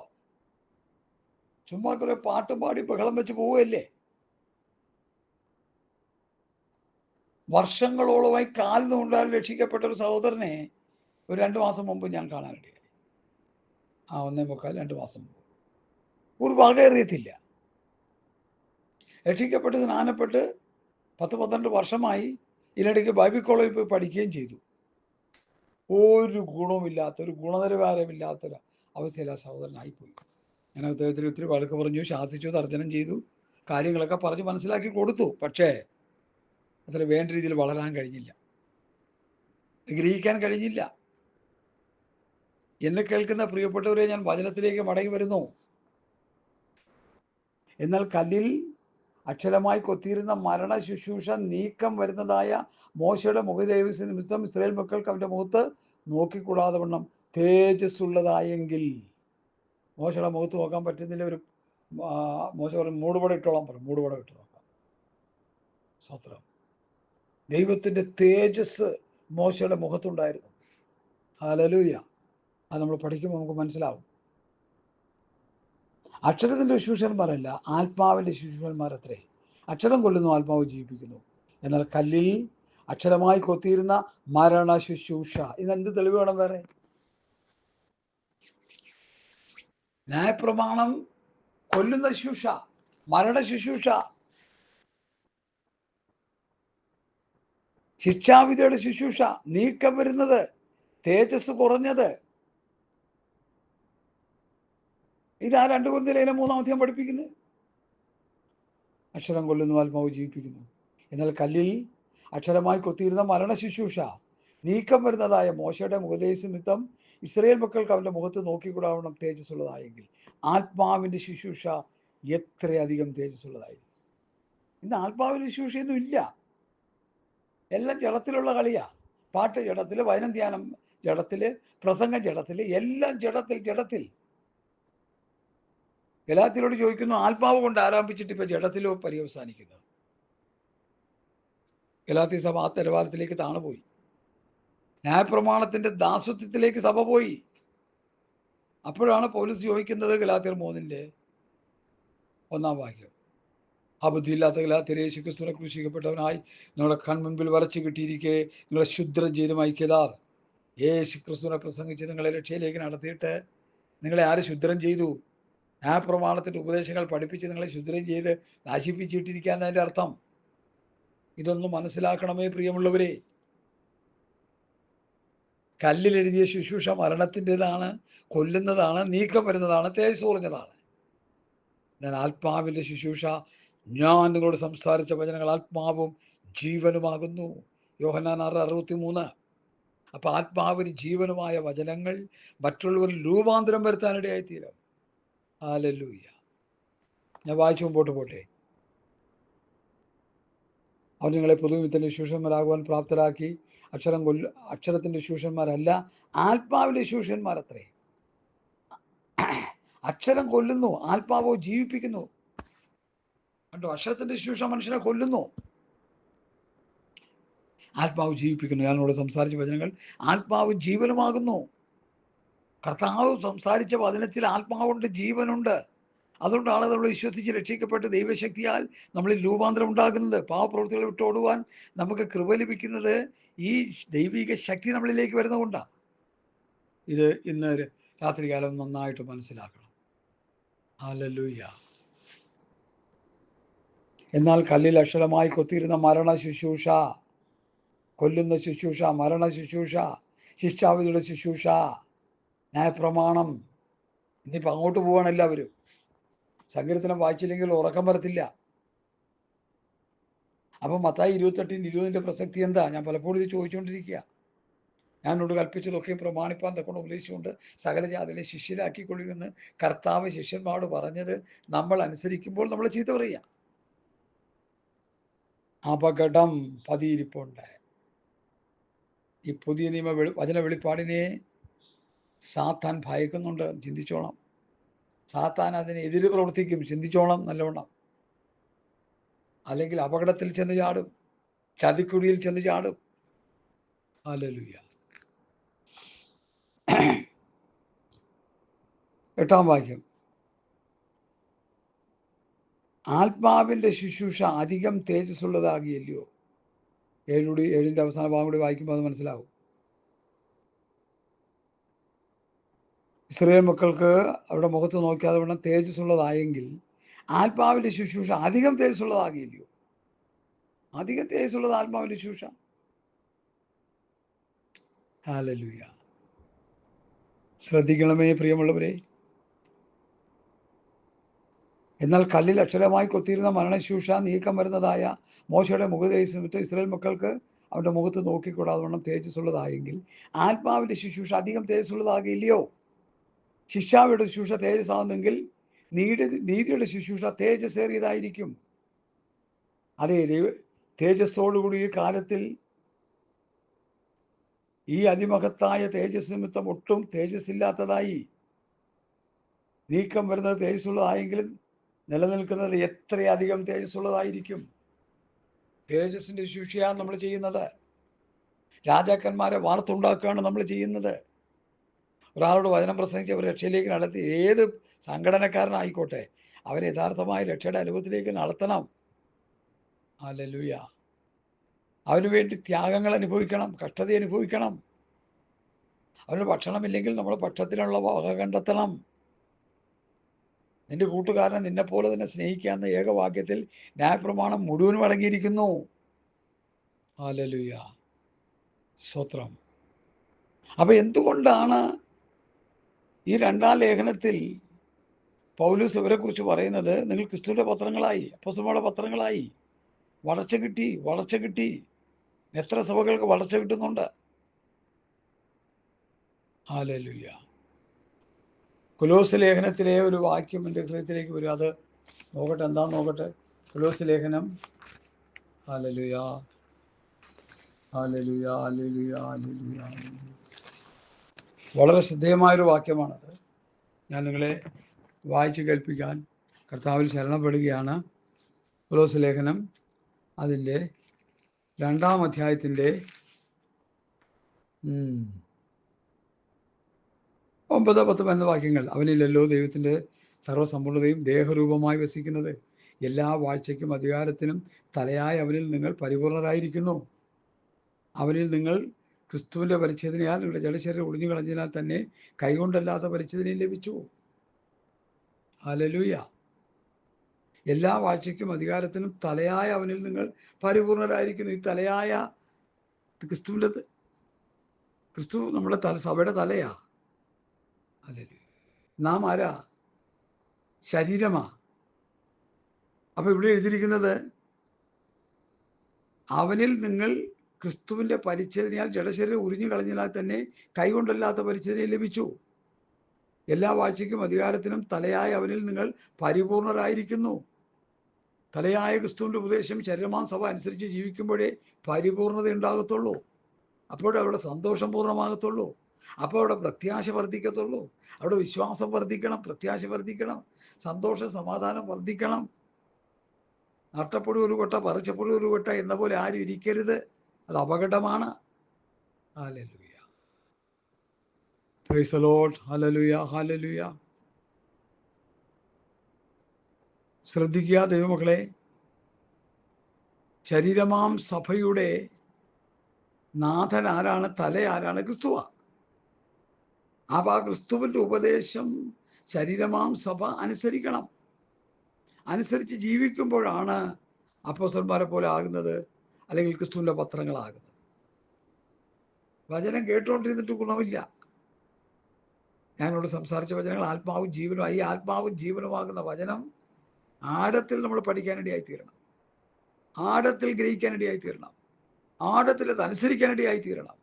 ചുമ്മാ കുറെ പാട്ടും പാടി ബഹളം വെച്ച് പോവുകയല്ലേ? വർഷങ്ങളോളമായി കാലിനുണ്ടാൽ രക്ഷിക്കപ്പെട്ട ഒരു സഹോദരനെ ഒരു 2 മാസം മുമ്പ് ഞാൻ കാണാനിടയായി. 1.25-2 മാസം മുമ്പ്. ഒരു വക അറിയത്തില്ല. രക്ഷിക്കപ്പെട്ട് സ്നാനപ്പെട്ട് 10-12 വർഷമായി. ഇതിനിടയ്ക്ക് ബൈബിൾ കോളേജിൽ പോയി പഠിക്കുകയും ചെയ്തു. ഒരു ഗുണമില്ലാത്ത, ഒരു ഗുണനിലവാരമില്ലാത്തൊരു അവസ്ഥയിൽ ആ സഹോദരനായിപ്പോയി. ഞാൻ അദ്ദേഹത്തിന് ഒത്തിരി വഴക്ക് പറഞ്ഞു, ശാസിച്ചു, തർജ്ജനം ചെയ്തു, കാര്യങ്ങളൊക്കെ പറഞ്ഞ് മനസ്സിലാക്കി കൊടുത്തു. പക്ഷേ അത്ര വേണ്ട രീതിയിൽ വളരാൻ കഴിഞ്ഞില്ല, ഗ്രഹിക്കാൻ കഴിഞ്ഞില്ല. എന്നെ കേൾക്കുന്ന പ്രിയപ്പെട്ടവരെ, ഞാൻ വചനത്തിലേക്ക് മടങ്ങി വരുന്നു. എന്നാൽ കല്ലിൽ അക്ഷരമായി കൊത്തിയിരുന്ന മരണ ശുശ്രൂഷ നീക്കം വരുന്നതായ മോശയുടെ മുഖതേജസ് നിമിത്തം ഇസ്രായേൽ മക്കൾക്ക് അവന്റെ മുഖത്ത് നോക്കിക്കൂടാതെ വണ്ണം തേജസ് ഉള്ളതായെങ്കിൽ. മോശയുടെ മുഖത്ത് നോക്കാൻ പറ്റുന്നില്ല. ഒരു മോശ പറഞ്ഞു, മൂടുപടം ഇട്ടോളാൻ പറഞ്ഞു. മൂടുപടം ഇട്ട് നോക്കാം. സ്വത്രം. ദൈവത്തിന്റെ തേജസ് മോശയുടെ മുഖത്തുണ്ടായിരുന്നു. ഹല്ലേലൂയ. അത് നമ്മൾ പഠിക്കുമ്പോൾ നമുക്ക് മനസ്സിലാവും. അക്ഷരത്തിന്റെ ശുശ്രൂഷകന്മാരല്ല, ആത്മാവിന്റെ ശുശ്രൂഷകന്മാരത്രേ. അക്ഷരം കൊല്ലുന്നു, ആത്മാവ് ജീവിപ്പിക്കുന്നു. എന്നാൽ കല്ലിൽ അക്ഷരമായി കൊത്തിയിരുന്ന മരണ ശുശ്രൂഷ. ഇതെന്ത് തെളിവ് വേണം വേറെ? ന്യായപ്രമാണം കൊല്ലുന്ന ശുശ്രൂഷ, മരണ ശുശ്രൂഷ, ശിക്ഷാവിധിയുടെ ശുശ്രൂഷ, നീക്കം വരുന്നത്, തേജസ് കുറഞ്ഞത്. ഇതാ 2 കൊരിന്ത്യർ ലേഖനം 3-ാം അധ്യായം പഠിപ്പിക്കുന്നത്. അക്ഷരം കൊല്ലുന്നു, ആത്മാവ് ജീവിപ്പിക്കുന്നു. എന്നാൽ കല്ലിൽ അക്ഷരമായി കൊത്തിയിരുന്ന മരണ ശുശ്രൂഷ നീക്കം വരുന്നതായ മോശയുടെ മുഖതേജസ് നിമിത്തം ഇസ്രായേൽ മക്കൾക്ക് അവന്റെ മുഖത്ത് നോക്കിക്കൂടാവണം തേജസ് ഉള്ളതായെങ്കിൽ. ആത്മാവിന്റെ ശുശ്രൂഷ എത്രയധികം തേജസ് ഉള്ളതായിരിക്കും. ഇന്ന് ആത്മാവിന്റെ ശുശ്രൂഷയൊന്നും ഇല്ല, എല്ലാം ജലത്തിലുള്ള കളിയാ. പാട്ട് ജഡത്തിൽ, വചനം ധ്യാനം ജഡത്തിൽ, പ്രസംഗം ജഡത്തിൽ, എല്ലാം ജഡത്തിൽ. ഗലാത്യരോട് ചോദിക്കുന്നു, ആത്മാവ് കൊണ്ട് ആരംഭിച്ചിട്ട് ഇപ്പൊ ജഡത്തിലോ പര്യവസാനിക്കുന്നത്? ഗലാത്യ സഭ ആ നിലവാരത്തിലേക്ക് താണുപോയി. ന്യായപ്രമാണത്തിന്റെ ദാസ്യത്വത്തിലേക്ക് സഭ പോയി. അപ്പോഴാണ് പൗലോസ് ചോദിക്കുന്നത്, ഗലാത്യർ 3:1 ആ ബുദ്ധിയില്ലാത്ത ഗലാത്യരെ, യേശുക്രിസ്തുവിനെ ക്രൂശിക്കപ്പെട്ടവനായി നിങ്ങളുടെ കൺമുൻപിൽ വരച്ചു കിട്ടിയിരിക്കെ നിങ്ങളെ ശുദ്രം ചെയ്ത് ഐക്യതാർ. യേശുക്രിസ്തുവിനെ പ്രസംഗിച്ച് നിങ്ങളെ രക്ഷയിലേക്ക് നടത്തിയിട്ട് നിങ്ങളെ ആര് ശുദ്രം ചെയ്തു? ന്യായപ്രമാണത്തിന്റെ ഉപദേശങ്ങൾ പഠിപ്പിച്ച് നിങ്ങളെ ശുദ്രം ചെയ്ത് നാശിപ്പിച്ചിട്ടിരിക്കാൻ അതിൻ്റെ അർത്ഥം. ഇതൊന്നും മനസ്സിലാക്കണമേ പ്രിയമുള്ളവരെ. കല്ലിലെഴുതിയ ശുശ്രൂഷ മരണത്തിൻ്റെതാണ്, കൊല്ലുന്നതാണ്, നീക്കം വരുന്നതാണ്, തേജസ് കുറഞ്ഞതാണ്. എന്നാൽ ആത്മാവിൻ്റെ ശുശ്രൂഷ, ഞാൻ നിങ്ങളോട് സംസാരിച്ച വചനങ്ങൾ ആത്മാവും ജീവനുമാകുന്നു. യോഹന്നാൻ 6:63. അപ്പൊ ആത്മാവിന് ജീവനുമായ വചനങ്ങൾ മറ്റുള്ളവരിൽ രൂപാന്തരം വരുത്താനിടയായിത്തീരും. ഹല്ലേലൂയ. ഞാൻ വായിച്ചു മുമ്പോട്ട് പോട്ടെ. അവൻ നിങ്ങളെ പുതുവിത്തിന്റെ ശുശ്രൂഷന്മാരാകുവാൻ പ്രാപ്തരാക്കി. അക്ഷരത്തിന്റെ ശുശ്രൂഷന്മാരല്ല, ആത്മാവിന്റെ ശുശ്രൂഷന്മാരത്രേ. അക്ഷരം കൊല്ലുന്നു, ആത്മാവോ ജീവിപ്പിക്കുന്നു. കണ്ടോ, അക്ഷരത്തിന്റെ ശുശ്രൂഷ മനുഷ്യനെ കൊല്ലുന്നു, ആത്മാവ് ജീവിപ്പിക്കുന്നു. ഞാനോട് സംസാരിച്ച വചനങ്ങൾ ആത്മാവും ജീവനുമാകുന്നു. കർത്താവ് സംസാരിച്ച വചനത്തിൽ ആത്മാവുണ്ട്, ജീവനുണ്ട്. അതുകൊണ്ടാണ് നമ്മൾ വിശ്വസിച്ച് രക്ഷിക്കപ്പെട്ട് ദൈവശക്തിയാൽ നമ്മളിൽ രൂപാന്തരം ഉണ്ടാകുന്നത്. പാവപ്രവൃത്തികളെ വിട്ടോടുവാൻ നമുക്ക് കൃപ ലഭിക്കുന്നത് ഈ ദൈവിക ശക്തി നമ്മളിലേക്ക് വരുന്നതുകൊണ്ടാണ്. ഇത് ഇന്ന് രാത്രികാലം നന്നായിട്ട് മനസ്സിലാക്കണം. ഹല്ലേലൂയ. എന്നാൽ കല്ലിൽ അക്ഷരമായി കൊത്തിയിരുന്ന മരണ ശുശ്രൂഷ, കൊല്ലുന്ന ശുശ്രൂഷ, മരണ ശുശ്രൂഷ, ശിക്ഷാവിധിയുടെ ശുശ്രൂഷ, ന്യായപ്രമാണം, ഇന്നിപ്പോൾ അങ്ങോട്ട് പോവാണ് എല്ലാവരും. സങ്കീർത്തനം വായിച്ചില്ലെങ്കിൽ ഉറക്കം വരത്തില്ല. അപ്പം മത്തായി 28:20 പ്രസക്തി എന്താ? ഞാൻ പലപ്പോഴും ഇത് ചോദിച്ചുകൊണ്ടിരിക്കുക. ഞാനോട് കൽപ്പിച്ചതൊക്കെ പ്രമാണിപ്പാൻ തക്കൊണ്ട് ഉപദേശിച്ചുകൊണ്ട് സകല ജാതികളെ ശിഷ്യരാക്കിക്കൊള്ളുമെന്ന് കർത്താവ് ശിഷ്യന്മാരോട് പറഞ്ഞത് നമ്മൾ അനുസരിക്കുമ്പോൾ നമ്മൾ ചീത്ത പറയുക. അപകടം പതിയിരിപ്പുണ്ട്. ഈ പുതിയ നിയമ വചന വെളിപ്പാടിനെ സാത്താൻ ഭയക്കുന്നുണ്ട്. ചിന്തിച്ചോണം. സാത്താൻ അതിനെതിരെ പ്രവർത്തിക്കും. ചിന്തിച്ചോണം നല്ലവണ്ണം. അല്ലെങ്കിൽ അപകടത്തിൽ ചെന്ന് ചാടും, ചതിക്കുഴിയിൽ ചെന്ന് ചാടും. ഹല്ലേലൂയ. 8-ാം വാക്യം. ആത്മാവിന്റെ ശുശ്രൂഷ അധികം തേജസ്സുള്ളതാകിയല്ലയോ. 7-ന്റെ അവസാന ഭാഗം കൂടി വായിക്കുമ്പോൾ അത് മനസ്സിലാവും. ഇസ്രായേൽ മക്കൾക്ക് അവരുടെ മുഖത്ത് നോക്കിയാതെ വേണം തേജസ്സുള്ളതായെങ്കിൽ ആത്മാവിന്റെ ശുശ്രൂഷ അധികം തേജസ്സുള്ളതാകില്ലയോ. അധികം തേജസ്സുള്ളത് ആത്മാവിന്റെ ശുശ്രൂഷ. ഹല്ലേലൂയ. ശ്രദ്ധിക്കണമേ പ്രിയമുള്ളവരെ. എന്നാൽ കല്ലിൽ അക്ഷരമായി കൊത്തിയിരുന്ന മരണശുശ്രൂഷ നീക്കം വരുന്നതായ മോശയുടെ മുഖതേജസ് ഇസ്രായേൽ മക്കൾക്ക് അവരുടെ മുഖത്ത് നോക്കിക്കൂടാതെ വണ്ണം തേജസ്സുള്ളതായെങ്കിൽ ആത്മാവിന്റെ ശുശ്രൂഷ അധികം തേജസ്സുള്ളതാകില്ലയോ. ശിക്ഷാവിയുടെ ശുശ്രൂഷ തേജസ്സാകുന്നെങ്കിൽ നീതിയുടെ ശുശ്രൂഷ തേജസ്സേറിയതായിരിക്കും. അതേ, തേജസ്സോടുകൂടി ഈ കാലത്തിൽ ഈ അതിമഹത്തായ തേജസ് നിമിത്തം ഒട്ടും തേജസ്സില്ലാത്തതായി നീക്കം വരുന്നത് തേജസ്സുള്ളതായെങ്കിലും നിലനിൽക്കുന്നത് എത്രയധികം തേജസ്സുള്ളതായിരിക്കും. തേജസ്സിന്റെ ശുശ്രൂഷയാണ് നമ്മൾ ചെയ്യുന്നത്. രാജാക്കന്മാരെ വാർത്തുണ്ടാക്കുകയാണ് നമ്മൾ ചെയ്യുന്നത്. ഒരാളോട് വചനം പ്രസംഗിച്ച് അവർ രക്ഷയിലേക്ക് നടത്തി, ഏത് സംഘടനക്കാരനായിക്കോട്ടെ, അവരെ യഥാർത്ഥമായ രക്ഷയുടെ അനുഭവത്തിലേക്ക് നടത്തണം. ഹല്ലേലൂയ. അവനുവേണ്ടി ത്യാഗങ്ങൾ അനുഭവിക്കണം, കഷ്ടത അനുഭവിക്കണം. അവന് ഭക്ഷണമില്ലെങ്കിൽ നമ്മൾ ഭക്ഷണത്തിനുള്ള വക കണ്ടെത്തണം. നിന്റെ കൂട്ടുകാരനെ നിന്നെപ്പോലെ തന്നെ സ്നേഹിക്കാവുന്ന ഏകവാക്യത്തിൽ ന്യായപ്രമാണം മുഴുവനും അടങ്ങിയിരിക്കുന്നു. ഹല്ലേലൂയ. സ്തോത്രം. അപ്പൊ എന്തുകൊണ്ടാണ് ഈ 2-ാം ലേഖനത്തിൽ പൗലോസ് ഇവരെ കുറിച്ച് പറയുന്നത്? നിങ്ങൾ ക്രിസ്തുവിന്റെ പത്രങ്ങളായി, അപ്പോസ്തലന്മാരുടെ പത്രങ്ങളായി. വളർച്ച കിട്ടി. എത്ര സഭകൾക്ക് വളർച്ച കിട്ടുന്നുണ്ട്. ഹല്ലേലൂയ. കൊലോസ്യ ലേഖനത്തിലെ ഒരു വാക്യം എൻ്റെ ഹൃദയത്തിലേക്ക് വരും. അത് നോക്കട്ടെ, എന്താന്ന് നോക്കട്ടെ. കൊലോസ്യ ലേഖനം, hallelujah, hallelujah, hallelujah, hallelujah, hallelujah. വളരെ ശ്രദ്ധേയമായൊരു വാക്യമാണത്. ഞാൻ നിങ്ങളെ വായിച്ചു കേൾപ്പിക്കാൻ കർത്താവിൽ ശരണപ്പെടുകയാണ്. കൊലോസ്യ ലേഖനം അതിൻ്റെ 2-ാം അധ്യായത്തിൻ്റെ 9, 10, 11 വാക്യങ്ങൾ. അവനിലല്ലോ ദൈവത്തിൻ്റെ സർവ്വസമ്പൂർണ്ണതയും ദേഹരൂപമായി വസിക്കുന്നത്. എല്ലാ വാഴ്ചയ്ക്കും അധികാരത്തിനും തലയായ അവനിൽ നിങ്ങൾ പരിപൂർണരായിരിക്കുന്നു. അവനിൽ നിങ്ങൾ ക്രിസ്തുവിൻ്റെ പരിച്ഛേദനയാൽ നിങ്ങളുടെ ജഡശരീരം ഒഴിഞ്ഞു കളഞ്ഞതിനാൽ തന്നെ കൈകൊണ്ടല്ലാത്ത പരിച്ഛേദനയും ലഭിച്ചു. ഹല്ലേലൂയ. എല്ലാ വാഴ്ചയ്ക്കും അധികാരത്തിനും തലയായ അവനിൽ നിങ്ങൾ പരിപൂർണരായിരിക്കുന്നു. ഈ തലയായ ക്രിസ്തുവിൻ്റെ, ക്രിസ്തു നമ്മുടെ സഭയുടെ തലയാ. ഹല്ലേലൂയ. നാം ആരാ? ശരീരമാ. അപ്പൊ ഇവിടെ എഴുതിയിരിക്കുന്നത് അവനിൽ നിങ്ങൾ ക്രിസ്തുവിൻ്റെ പരിച്ഛേദനയാൽ ജഡശരീരം ഉരിഞ്ഞു കളഞ്ഞാൽ തന്നെ കൈകൊണ്ടല്ലാത്ത പരിച്ഛേദനയും ലഭിച്ചു. എല്ലാ വാഴ്ചയ്ക്കും അധികാരത്തിനും തലയായ അവനിൽ നിങ്ങൾ പരിപൂർണരായിരിക്കുന്നു. തലയായ ക്രിസ്തുവിൻ്റെ ഉപദേശം ശരീരമാം സഭ അനുസരിച്ച് ജീവിക്കുമ്പോഴേ പരിപൂർണത ഉണ്ടാകത്തുള്ളൂ. അപ്പോഴേ അവിടെ സന്തോഷം പൂർണ്ണമാകത്തുള്ളൂ. അപ്പോൾ അവിടെ പ്രത്യാശ വർദ്ധിക്കത്തുള്ളൂ. അവിടെ വിശ്വാസം വർദ്ധിക്കണം, പ്രത്യാശ വർദ്ധിക്കണം, സന്തോഷം സമാധാനം വർദ്ധിക്കണം. നഷ്ടപ്പെടുക ഒരു കൊട്ട, പറിച്ചപ്പെടുക ഒരു കൊട്ട എന്ന പോലെ ആരും ഇരിക്കരുത്. അത് അപകടമാണ്. Hallelujah, praise the Lord. Hallelujah, hallelujah. ശ്രദ്ധിക്കുക ദൈവമക്കളെ, ശരീരമാം സഭയുടെ നാഥൻ ആരാണ്? തല ആരാണ്? ക്രിസ്തുവാ. അപ്പൊ ആ ക്രിസ്തുവിൻ്റെ ഉപദേശം ശരീരമാം സഭ അനുസരിക്കണം. അനുസരിച്ച് ജീവിക്കുമ്പോഴാണ് അപ്പോസ്തലന്മാരെ പോലെ ആകുന്നത്, അല്ലെങ്കിൽ ക്രിസ്തുവിൻ്റെ പത്രങ്ങളാകുന്നത്. വചനം കേട്ടുകൊണ്ടിരുന്നിട്ട് ഗുണമില്ല. ഞാനിവിടെ സംസാരിച്ച വചനങ്ങൾ ആത്മാവും ജീവനും. ഈ ആത്മാവും ജീവനുമാകുന്ന വചനം ആഴത്തിൽ നമ്മൾ പഠിക്കാനിടയായി തീരണം, ആഴത്തിൽ ഗ്രഹിക്കാനിടയായി തീരണം, ആഴത്തിൽ അത് അനുസരിക്കാനിടയായി തീരണം.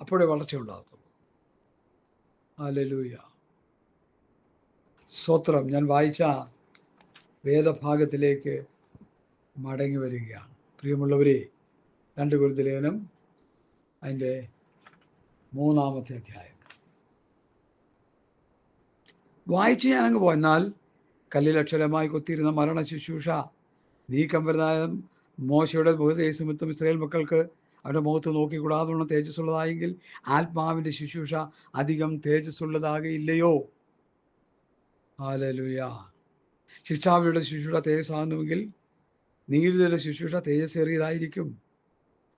അപ്പോഴേ വളർച്ച ഉണ്ടാകത്തുള്ളൂ. ഹല്ലേലൂയ, സ്തോത്രം. ഞാൻ വായിച്ച വേദഭാഗത്തിലേക്ക് മടങ്ങി വരികയാണ്. പ്രിയമുള്ളവരെ, 2 കൊരിന്ത്യർ ലേഖനം അതിൻ്റെ 3-ാമത്തെ അധ്യായം വായിച്ച് ഞാനങ്ങ് പോയി. എന്നാൽ കല്ലിൽ അക്ഷരമായി കൊത്തിയിരുന്ന മരണ ശുശ്രൂഷ നീക്കം വരുന്നതായ മോശയുടെ ബഹുതേജസ് നിമിത്തം ഇസ്രായേൽ മക്കൾക്ക് അവരുടെ മുഖത്ത് നോക്കിക്കൂടാതെ തേജസ്സുള്ളതായെങ്കിൽ ആത്മാവിൻ്റെ ശുശ്രൂഷ അധികം തേജസ്സുള്ളതാകയില്ലയോ? ഹല്ലേലൂയ. ശിക്ഷാവിയുടെ ശുശ്രൂഷ തേജസ്സാകുന്നുവെങ്കിൽ നീതിയുടെ ശുശ്രൂഷ തേജസ്സേറിയതായിരിക്കും.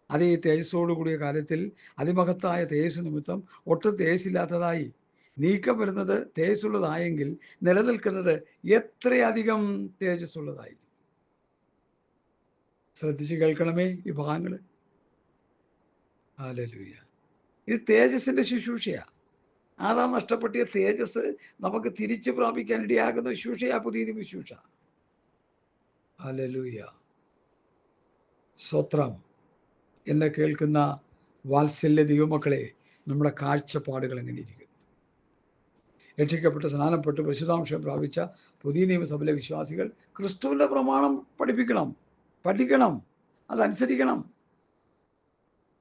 അതേ തേജസ്സോടുകൂടിയ കാര്യത്തിൽ അതിമഹത്തായ തേജസ് നിമിത്തം ഒട്ടും തേജസ്സില്ലാത്തതായി നീക്കം വരുന്നത് തേജസ്സുള്ളതായെങ്കിൽ നിലനിൽക്കുന്നത് എത്രയധികം തേജസ്സുള്ളതായി. ശ്രദ്ധിച്ച് കേൾക്കണമേ ഈ ഭാഗങ്ങൾ. ഹല്ലേലൂയ. ഇത് തേജസ്സിന്റെ ശുശ്രൂഷയാ. ആദാം നഷ്ടപ്പെട്ടിയ തേജസ് നമുക്ക് തിരിച്ചു പ്രാപിക്കാൻ ഇടയാകുന്ന ശുശ്രൂഷയാ പുതിയ ശുശ്രൂഷ. ഹല്ലേലൂയ, സ്തോത്രം. എന്നെ കേൾക്കുന്ന വാത്സല്യ ദൈവമക്കളെ, നമ്മുടെ കാഴ്ചപ്പാടുകൾ എങ്ങനെയിരിക്കും? രക്ഷിക്കപ്പെട്ട് സ്നാനപ്പെട്ട് പരിശുദ്ധാംശം പ്രാപിച്ച പുതിയ നിയമസഭയിലെ വിശ്വാസികൾ ക്രിസ്തുവിൻ്റെ പ്രമാണം പഠിക്കണം, അതനുസരിക്കണം.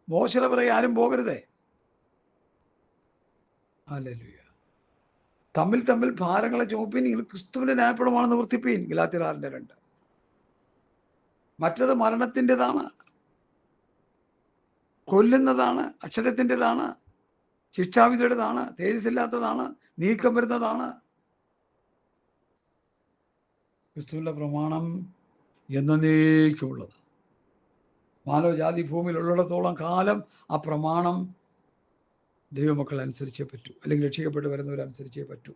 മോശയുടെ പിറകെ ആരും പോകരുതേ. ഹല്ലേലൂയ. തമ്മിൽ ഭാരങ്ങളെ ചുമപ്പിൻ, നിങ്ങൾ ക്രിസ്തുവിന്റെ ന്യായപ്രമാണം നിവർത്തിപ്പീൻ. ഗലാത്യർ 6:2. മറ്റത് മരണത്തിൻ്റെതാണ്, കൊല്ലുന്നതാണ്, അക്ഷരത്തിൻ്റെതാണ്, ശിക്ഷാവിധിയുടേതാണ്, തേജസ്സില്ലാത്തതാണ്, നീക്കം വരുന്നതാണ്. ക്രിസ്തുവിന്റെ പ്രമാണം എന്നേക്കുമുള്ളത്. മാനവജാതി ഭൂമിയിൽ ഉള്ളിടത്തോളം കാലം ആ പ്രമാണം ദൈവമക്കൾ അനുസരിച്ചേ പറ്റൂ, അല്ലെങ്കിൽ രക്ഷിക്കപ്പെട്ട് വരുന്നവരനുസരിച്ചേ പറ്റൂ.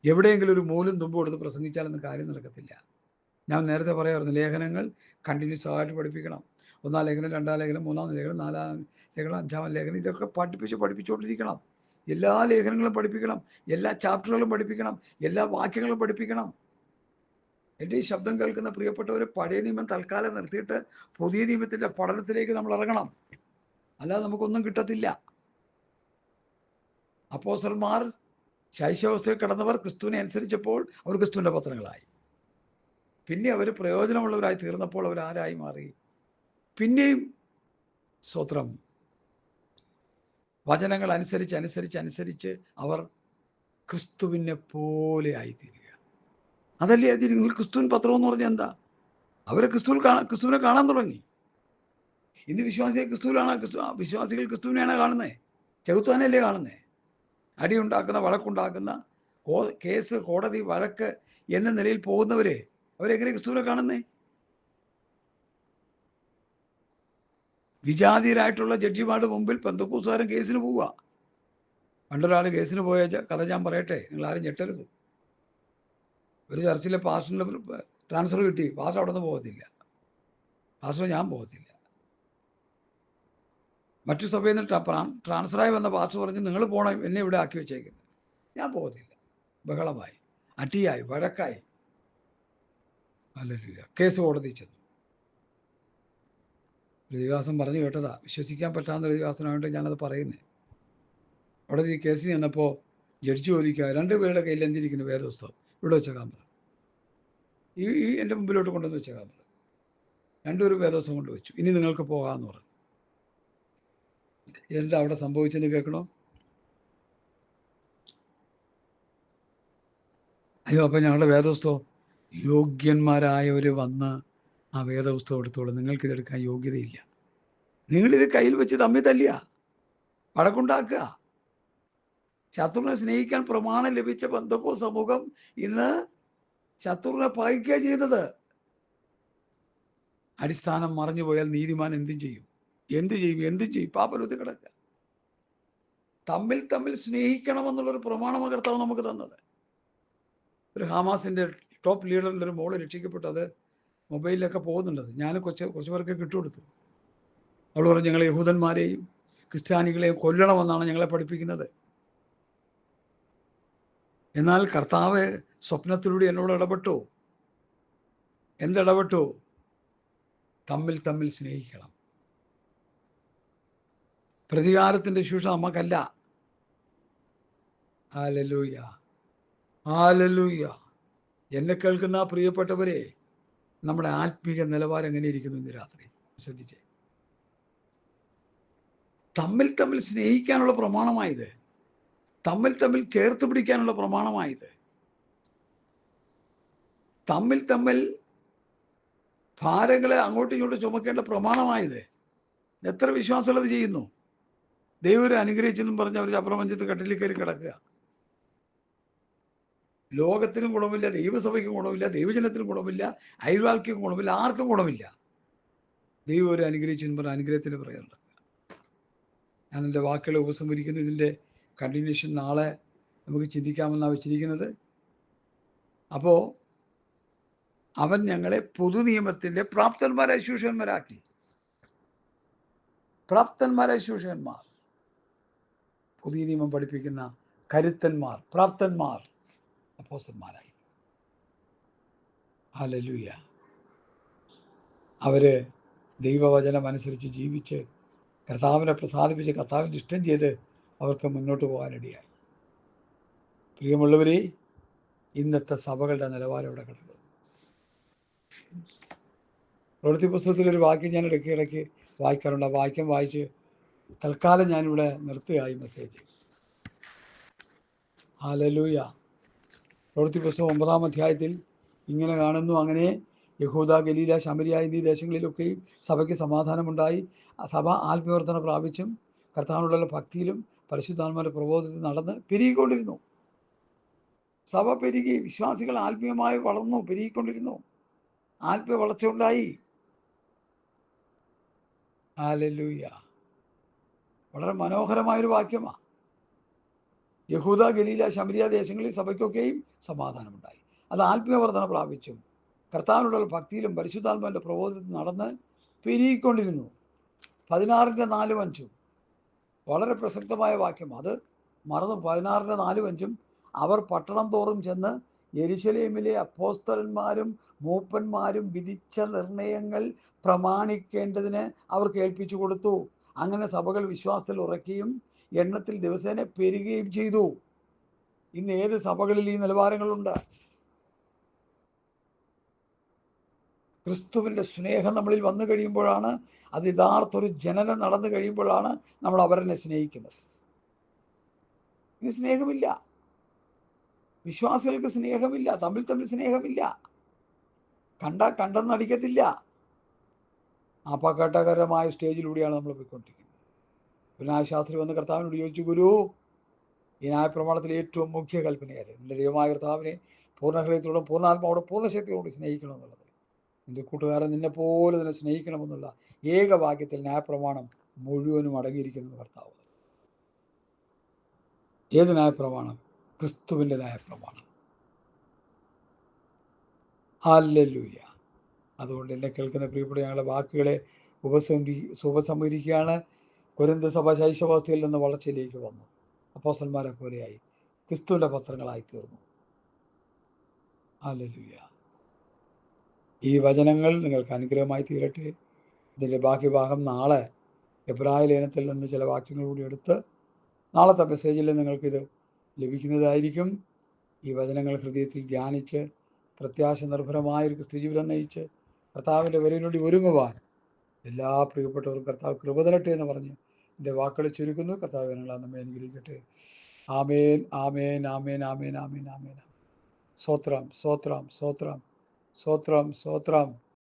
എവിടെയെങ്കിലും ഒരു മൂലം തുമ്പ് കൊടുത്ത് പ്രസംഗിച്ചാലൊന്നും കാര്യം നടക്കത്തില്ല. ഞാൻ നേരത്തെ പറയാറുണ്ട്, ലേഖനങ്ങൾ കണ്ടിന്യൂസ് ആയിട്ട് പഠിപ്പിക്കണം. 1-ാം ലേഖനം, 2-ാം ലേഖനം, 3-ാം ലേഖനം, 4-ാം ലേഖനം, 5-ാം ലേഖനം, ഇതൊക്കെ പഠിപ്പിച്ചുകൊണ്ടിരിക്കണം. എല്ലാ ലേഖനങ്ങളും പഠിപ്പിക്കണം, എല്ലാ ചാപ്റ്ററുകളും പഠിപ്പിക്കണം, എല്ലാ വാക്യങ്ങളും പഠിപ്പിക്കണം. എൻ്റെ ഈ ശബ്ദം കേൾക്കുന്ന പ്രിയപ്പെട്ടവർ, പഴയ നിയമം തൽക്കാലം നിർത്തിയിട്ട് പുതിയ നിയമത്തിൻ്റെ പഠനത്തിലേക്ക് നമ്മൾ ഇറങ്ങണം. അല്ലാതെ നമുക്കൊന്നും കിട്ടത്തില്ല. അപ്പോസ്തലന്മാർ ശൈശവാവസ്ഥയിൽ കടന്നവർ ക്രിസ്തുവിനെ അനുസരിച്ചപ്പോൾ അവർ ക്രിസ്തുവിൻ്റെ പത്രങ്ങളായി. പിന്നെ അവർ പ്രയോജനമുള്ളവരായി തീർന്നപ്പോൾ അവർ ആരായി മാറി? പിന്നെയും സ്തോത്രം. വചനങ്ങൾ അനുസരിച്ച് അവർ ക്രിസ്തുവിനെ പോലെ ആയിത്തീരുക. അതല്ലേ ആയിത്തീരുക. ക്രിസ്തുവിൻ പത്രം എന്ന് പറഞ്ഞാൽ എന്താ? അവരെ ക്രിസ്തുവിനെ കാണാൻ തുടങ്ങി. ഇന്ന് വിശ്വാസികൾ ക്രിസ്തുവിനെയാണ് കാണുന്നത്. ചെകുത്താനല്ലേ കാണുന്നത്. അടിയുണ്ടാക്കുന്ന, വഴക്കുണ്ടാക്കുന്ന, കേസ്, കോടതി, വഴക്ക് എന്ന നിലയിൽ പോകുന്നവരെ അവരെങ്ങനെ ക്രിസ്തുവിനെ കാണുന്നേ? വിജാതീയരായിട്ടുള്ള ജഡ്ജിമാരുടെ മുമ്പിൽ പെന്തക്കോസ്തുകാരൻ കേസിന് പോവുക. പണ്ടൊരാൾ കേസിന് പോയ കഥ ഞാൻ പറയട്ടെ, നിങ്ങൾ ആരും ഞെട്ടരുത്. ഒരു ചർച്ചിലെ പാസ്റ്ററിന് ട്രാൻസ്ഫർ കിട്ടി. പാസ്റ്റർ അവിടെ നിന്ന് പോകത്തില്ല. പാസ്റ്റർ ഞാൻ പോകത്തില്ല. മറ്റു സഭയിൽ നിന്ന് ട്രാൻസ്ഫറായി വന്ന പാസ്റ്റർ പറഞ്ഞു, നിങ്ങൾ പോകണം, എന്നെ ഇവിടെ ആക്കി വെച്ചേക്കുന്നത്. ഞാൻ പോകത്തില്ല. ബഹളമായി, അടിയായി, വഴക്കായി. അല്ലല്ല, കേസ് കോടതി ചെന്നു. പ്രതിവാസം പറഞ്ഞു കേട്ടതാ, വിശ്വസിക്കാൻ പറ്റാവുന്ന പ്രതിവാസനമായിട്ട് ഞാനത് പറയുന്നത്. അവിടെ ഈ കേസിന് ചെന്നപ്പോൾ ജഡ്ജി ചോദിക്കുക, 2 പേരുടെ കയ്യിൽ എന്തിരിക്കുന്നു? വേദപുസ്തകം. ഇവിടെ വെച്ചേക്കാൻ പറഞ്ഞു. ഈ എൻ്റെ മുമ്പിലോട്ട് കൊണ്ടുവന്ന് വെച്ചേക്കാൻ പറഞ്ഞു. 2 പേരും വേദപുസ്തകം കൊണ്ട് വെച്ചു. ഇനി നിങ്ങൾക്ക് പോകാമെന്ന് പറഞ്ഞു. എന്താ അവിടെ സംഭവിച്ചെന്ന് കേൾക്കണോ? അയ്യോ, അപ്പം ഞങ്ങളുടെ വേദപുസ്തകം, യോഗ്യന്മാരായവർ വന്ന് ആ വേദപുസ്തകം എടുത്തോളൂ, നിങ്ങൾക്കിതെടുക്കാൻ യോഗ്യതയില്ല. നിങ്ങളിത് കയ്യിൽ വെച്ച് തമ്മിൽ തല്ലുക, വഴക്കുണ്ടാക്കുക. ശത്രുവിനെ സ്നേഹിക്കാൻ പ്രമാണം ലഭിച്ച പെന്തക്കോസ്ത് സമൂഹം ഇന്ന് ശത്രുവിനെ പകയ്ക്കുക ചെയ്യുന്നത്. അടിസ്ഥാനം മറഞ്ഞു പോയാൽ നീതിമാൻ എന്തും ചെയ്യും. പാപലൂത്തി കിടക്കുക. തമ്മിൽ സ്നേഹിക്കണമെന്നുള്ളൊരു പ്രമാണമാണ് കർത്താവ് നമുക്ക് തന്നത്. ഒരു ഹമാസിന്റെ ടോപ്പ് ലീഡറിൻ്റെ ഒരു മോള് രക്ഷിക്കപ്പെട്ടു. അത് മൊബൈലിലൊക്കെ പോകുന്നുണ്ടത്. ഞാൻ കുറച്ച് പേർക്ക് കിട്ടുകൊടുത്തു. അവൾ പറഞ്ഞു, ഞങ്ങൾ യഹൂദന്മാരെയും ക്രിസ്ത്യാനികളെയും കൊല്ലണമെന്നാണ് ഞങ്ങളെ പഠിപ്പിക്കുന്നത്. എന്നാൽ കർത്താവ് സ്വപ്നത്തിലൂടെ എന്നോട് ഇടപെട്ടു. എന്തിടപെട്ടു? തമ്മിൽ സ്നേഹിക്കണം. പ്രതികാരത്തിന്റെ ശുശ്രൂഷ നമുക്കല്ല. Hallelujah, hallelujah. എന്നെ കേൾക്കുന്ന പ്രിയപ്പെട്ടവരെ, നമ്മുടെ ആത്മീക നിലവാരം എങ്ങനെ ഇരിക്കുന്നു ഇന്ന് രാത്രി ശ്രദ്ധിച്ചേ. തമ്മിൽ സ്നേഹിക്കാനുള്ള പ്രമാണമായത്, തമ്മിൽ ചേർത്ത് പിടിക്കാനുള്ള പ്രമാണമായത്, തമ്മിൽ ഭാരങ്ങളെ അങ്ങോട്ടും ഇങ്ങോട്ടും ചുമക്കേണ്ട പ്രമാണമായത്. എത്ര വിശ്വാസമുള്ളത് ചെയ്യുന്നു? ദൈവം അനുഗ്രഹിച്ചെന്നും പറഞ്ഞ് അവർ അപ്രപഞ്ചത്ത് കട്ടിലിൽ കയറി കിടക്കുക. ലോകത്തിനും ഗുണമില്ല, ദൈവസഭയ്ക്കും ഗുണമില്ല, ദൈവജനത്തിനും ഗുണമില്ല, അയൽവാൾക്കും ഗുണമില്ല, ആർക്കും ഗുണമില്ല. ദൈവം അനുഗ്രഹിച്ചെന്നും പറഞ്ഞ അനുഗ്രഹത്തിന് പറയുന്നുണ്ട്. ഞാൻ എൻ്റെ വാക്കുകളെ ഉപസംഹരിക്കുന്നു. ഇതിൻ്റെ കണ്ടിന്യൂഷൻ നാളെ നമുക്ക് ചിന്തിക്കാമെന്നാണ് വെച്ചിരിക്കുന്നത്. അപ്പോൾ അവൻ ഞങ്ങളെ പൊതുനിയമത്തിൻ്റെ പ്രാപ്തന്മാരായ ശുശ്രൂഷകന്മാരാക്കി. ശുശ്രൂഷകന്മാർ, പുതിയ നിയമം പഠിപ്പിക്കുന്ന കരുത്തന്മാർ, പ്രാപ്തന്മാർ, അപ്പോസ്തലന്മാരായി. ഹല്ലേലൂയ. അവര് ദൈവവചനം അനുസരിച്ച് ജീവിച്ച് കർത്താവിനെ പ്രസാദിപ്പിച്ച് കർത്താവിൻ്റെ ഇഷ്ടം ചെയ്ത് അവർക്ക് മുന്നോട്ട് പോകാനിടയായി. പ്രിയമുള്ളവരെ, ഇന്നത്തെ സഭകളുടെ നിലവാരം ഇവിടെ കിടക്കുന്നു. പ്രവൃത്തി പുസ്തകത്തിലൊരു വാക്യം ഞാൻ ഇടയ്ക്ക് വായിക്കാറുണ്ട്. ആ വാക്യം വായിച്ച് തൽക്കാലം ഞാനിവിടെ നിർത്തുകയായി മെസ്സേജ്. ഹല്ലേലൂയ. പ്രവൃത്തി പുസ്തകം 9-ാം അധ്യായത്തിൽ ഇങ്ങനെ കാണുന്നു, അങ്ങനെ യഹൂദ, ഗലീല, ശമരിയ എന്നീ ദേശങ്ങളിലൊക്കെയും സഭയ്ക്ക് സമാധാനമുണ്ടായി. സഭ ആത്മീയവർദ്ധന പ്രാപിച്ചും കർത്താവിനുള്ള ഭക്തിയിലും പരിശുദ്ധാത്മാവിന്റെ പ്രബോധത്തിൽ നടന്ന് പെരുകിക്കൊണ്ടിരുന്നു. സഭ പെരുകി, വിശ്വാസികൾ ആത്മീയമായി വളർന്നു, പെരുകിക്കൊണ്ടിരുന്നു, ആത്മീയ വളർച്ചയുണ്ടായി. ഹല്ലേലൂയ. വളരെ മനോഹരമായൊരു വാക്യമാണ്. യഹൂദ, ഗലീല, ശമരിയ ദേശങ്ങളിൽ സഭയ്ക്കൊക്കെയും സമാധാനമുണ്ടായി. അത് ആത്മീയവർദ്ധന പ്രാപിച്ചും കർത്താവിനുള്ള ഭക്തിയിലും പരിശുദ്ധാത്മാവിന്റെ പ്രബോധത്തിൽ നടന്ന് പെരുകിക്കൊണ്ടിരുന്നു. 16-4-5 വളരെ പ്രസക്തമായ വാക്യം. അത് മറന്നു. 16-4-5 അവർ പട്ടണം തോറും ചെന്ന് യെരുശലേമിലെ അപ്പോസ്തലന്മാരും മൂപ്പന്മാരും വിധിച്ച നിർണയങ്ങൾ പ്രമാണിക്കേണ്ടതിന് അവർ കേൾപ്പിച്ചു കൊടുത്തു. അങ്ങനെ സഭകൾ വിശ്വാസത്തിൽ ഉറക്കുകയും എണ്ണത്തിൽ ദിവസേന പെരുകുകയും ചെയ്തു. ഇന്ന് ഏത് സഭകളിൽ ഈ നിലവാരങ്ങളുണ്ട്? ക്രിസ്തുവിൻ്റെ സ്നേഹം നമ്മളിൽ വന്നു കഴിയുമ്പോഴാണ്, അത് യഥാർത്ഥ ഒരു ജനനം നടന്നു കഴിയുമ്പോഴാണ് നമ്മൾ അവരെ സ്നേഹിക്കുന്നത്. ഇനി സ്നേഹമില്ല, വിശ്വാസികൾക്ക് സ്നേഹമില്ല, തമ്മിൽ തമ്മിൽ സ്നേഹമില്ല, കണ്ടെന്നടിക്കത്തില്ല. അപകടകരമായ സ്റ്റേജിലൂടെയാണ് നമ്മൾ പോയിക്കൊണ്ടിരിക്കുന്നത്. ഒരു ന്യായശാസ്ത്രി വന്ന് കർത്താവിനോട് ചോദിച്ചു, ഗുരു, ഈ ന്യായപ്രമാണത്തിലെ ഏറ്റവും മുഖ്യ കൽപ്പനയായിരുന്നു എൻ്റെ ദൈവമായ കർത്താവിനെ പൂർണ്ണ ഹൃദയത്തോടും പൂർണ്ണാത്മാവോടും പൂർണ്ണശക്തിയോടും സ്നേഹിക്കണമെന്നുള്ളത്. എൻ്റെ കൂട്ടുകാരൻ നിന്നെപ്പോലെ തന്നെ സ്നേഹിക്കണമെന്നുള്ള ഏക വാക്യത്തിൽ ന്യായപ്രമാണം മുഴുവനും അടങ്ങിയിരിക്കുന്നു കർത്താവ്. ഏത് ന്യായപ്രമാണം? ക്രിസ്തുവിൻ്റെ ന്യായപ്രമാണം. ഹല്ലേലൂയ. അതുകൊണ്ട് എന്നെ കേൾക്കുന്ന പ്രിയപ്പെട്ട ഞങ്ങളുടെ വാക്കുകളെ ഉപസംഹരിക്കുകയാണ്. കൊരിന്ത് സഭ ശൈശവാവസ്ഥയിൽ നിന്ന് വളർച്ചയിലേക്ക് വന്നു, അപ്പോസ്തലന്മാരെ പോലെയായി, ക്രിസ്തുവിൻ്റെ പത്രങ്ങളായി തീർന്നു. ഹല്ലേലൂയ. ഈ വചനങ്ങൾ നിങ്ങൾക്ക് അനുഗ്രഹമായി തീരട്ടെ. ഇതിൻ്റെ ബാക്കി ഭാഗം നാളെ എബ്രായ ലേഖനത്തിൽ നിന്ന് ചില വാക്യങ്ങൾ കൂടി എടുത്ത് നാളത്തെ മെസ്സേജിൽ നിങ്ങൾക്കിത് ലഭിക്കുന്നതായിരിക്കും. ഈ വചനങ്ങൾ ഹൃദയത്തിൽ ധ്യാനിച്ച് പ്രത്യാശ നിർഭരമായൊരു ക്രിസ്തുജീവിതം നയിച്ച് കർത്താവിൻ്റെ വരവിനുവേണ്ടി ഒരുങ്ങുവാൻ എല്ലാ പ്രിയപ്പെട്ടവർക്കും കർത്താവ് കൃപ തരട്ടെ എന്ന് പറഞ്ഞ് എൻ്റെ വാക്കുകൾ ചുരുക്കുന്നു. കർത്താവ് നമ്മെ അനുഗ്രഹിക്കട്ടെ. ആമേൻ, ആമേൻ, ആമേൻ, ആമേൻ, ആമേൻ, ആമേൻ. സ്തോത്രം, സ്തോത്രം, സ്തോത്രം, സ്തോത്രം, സ്തോത്രം.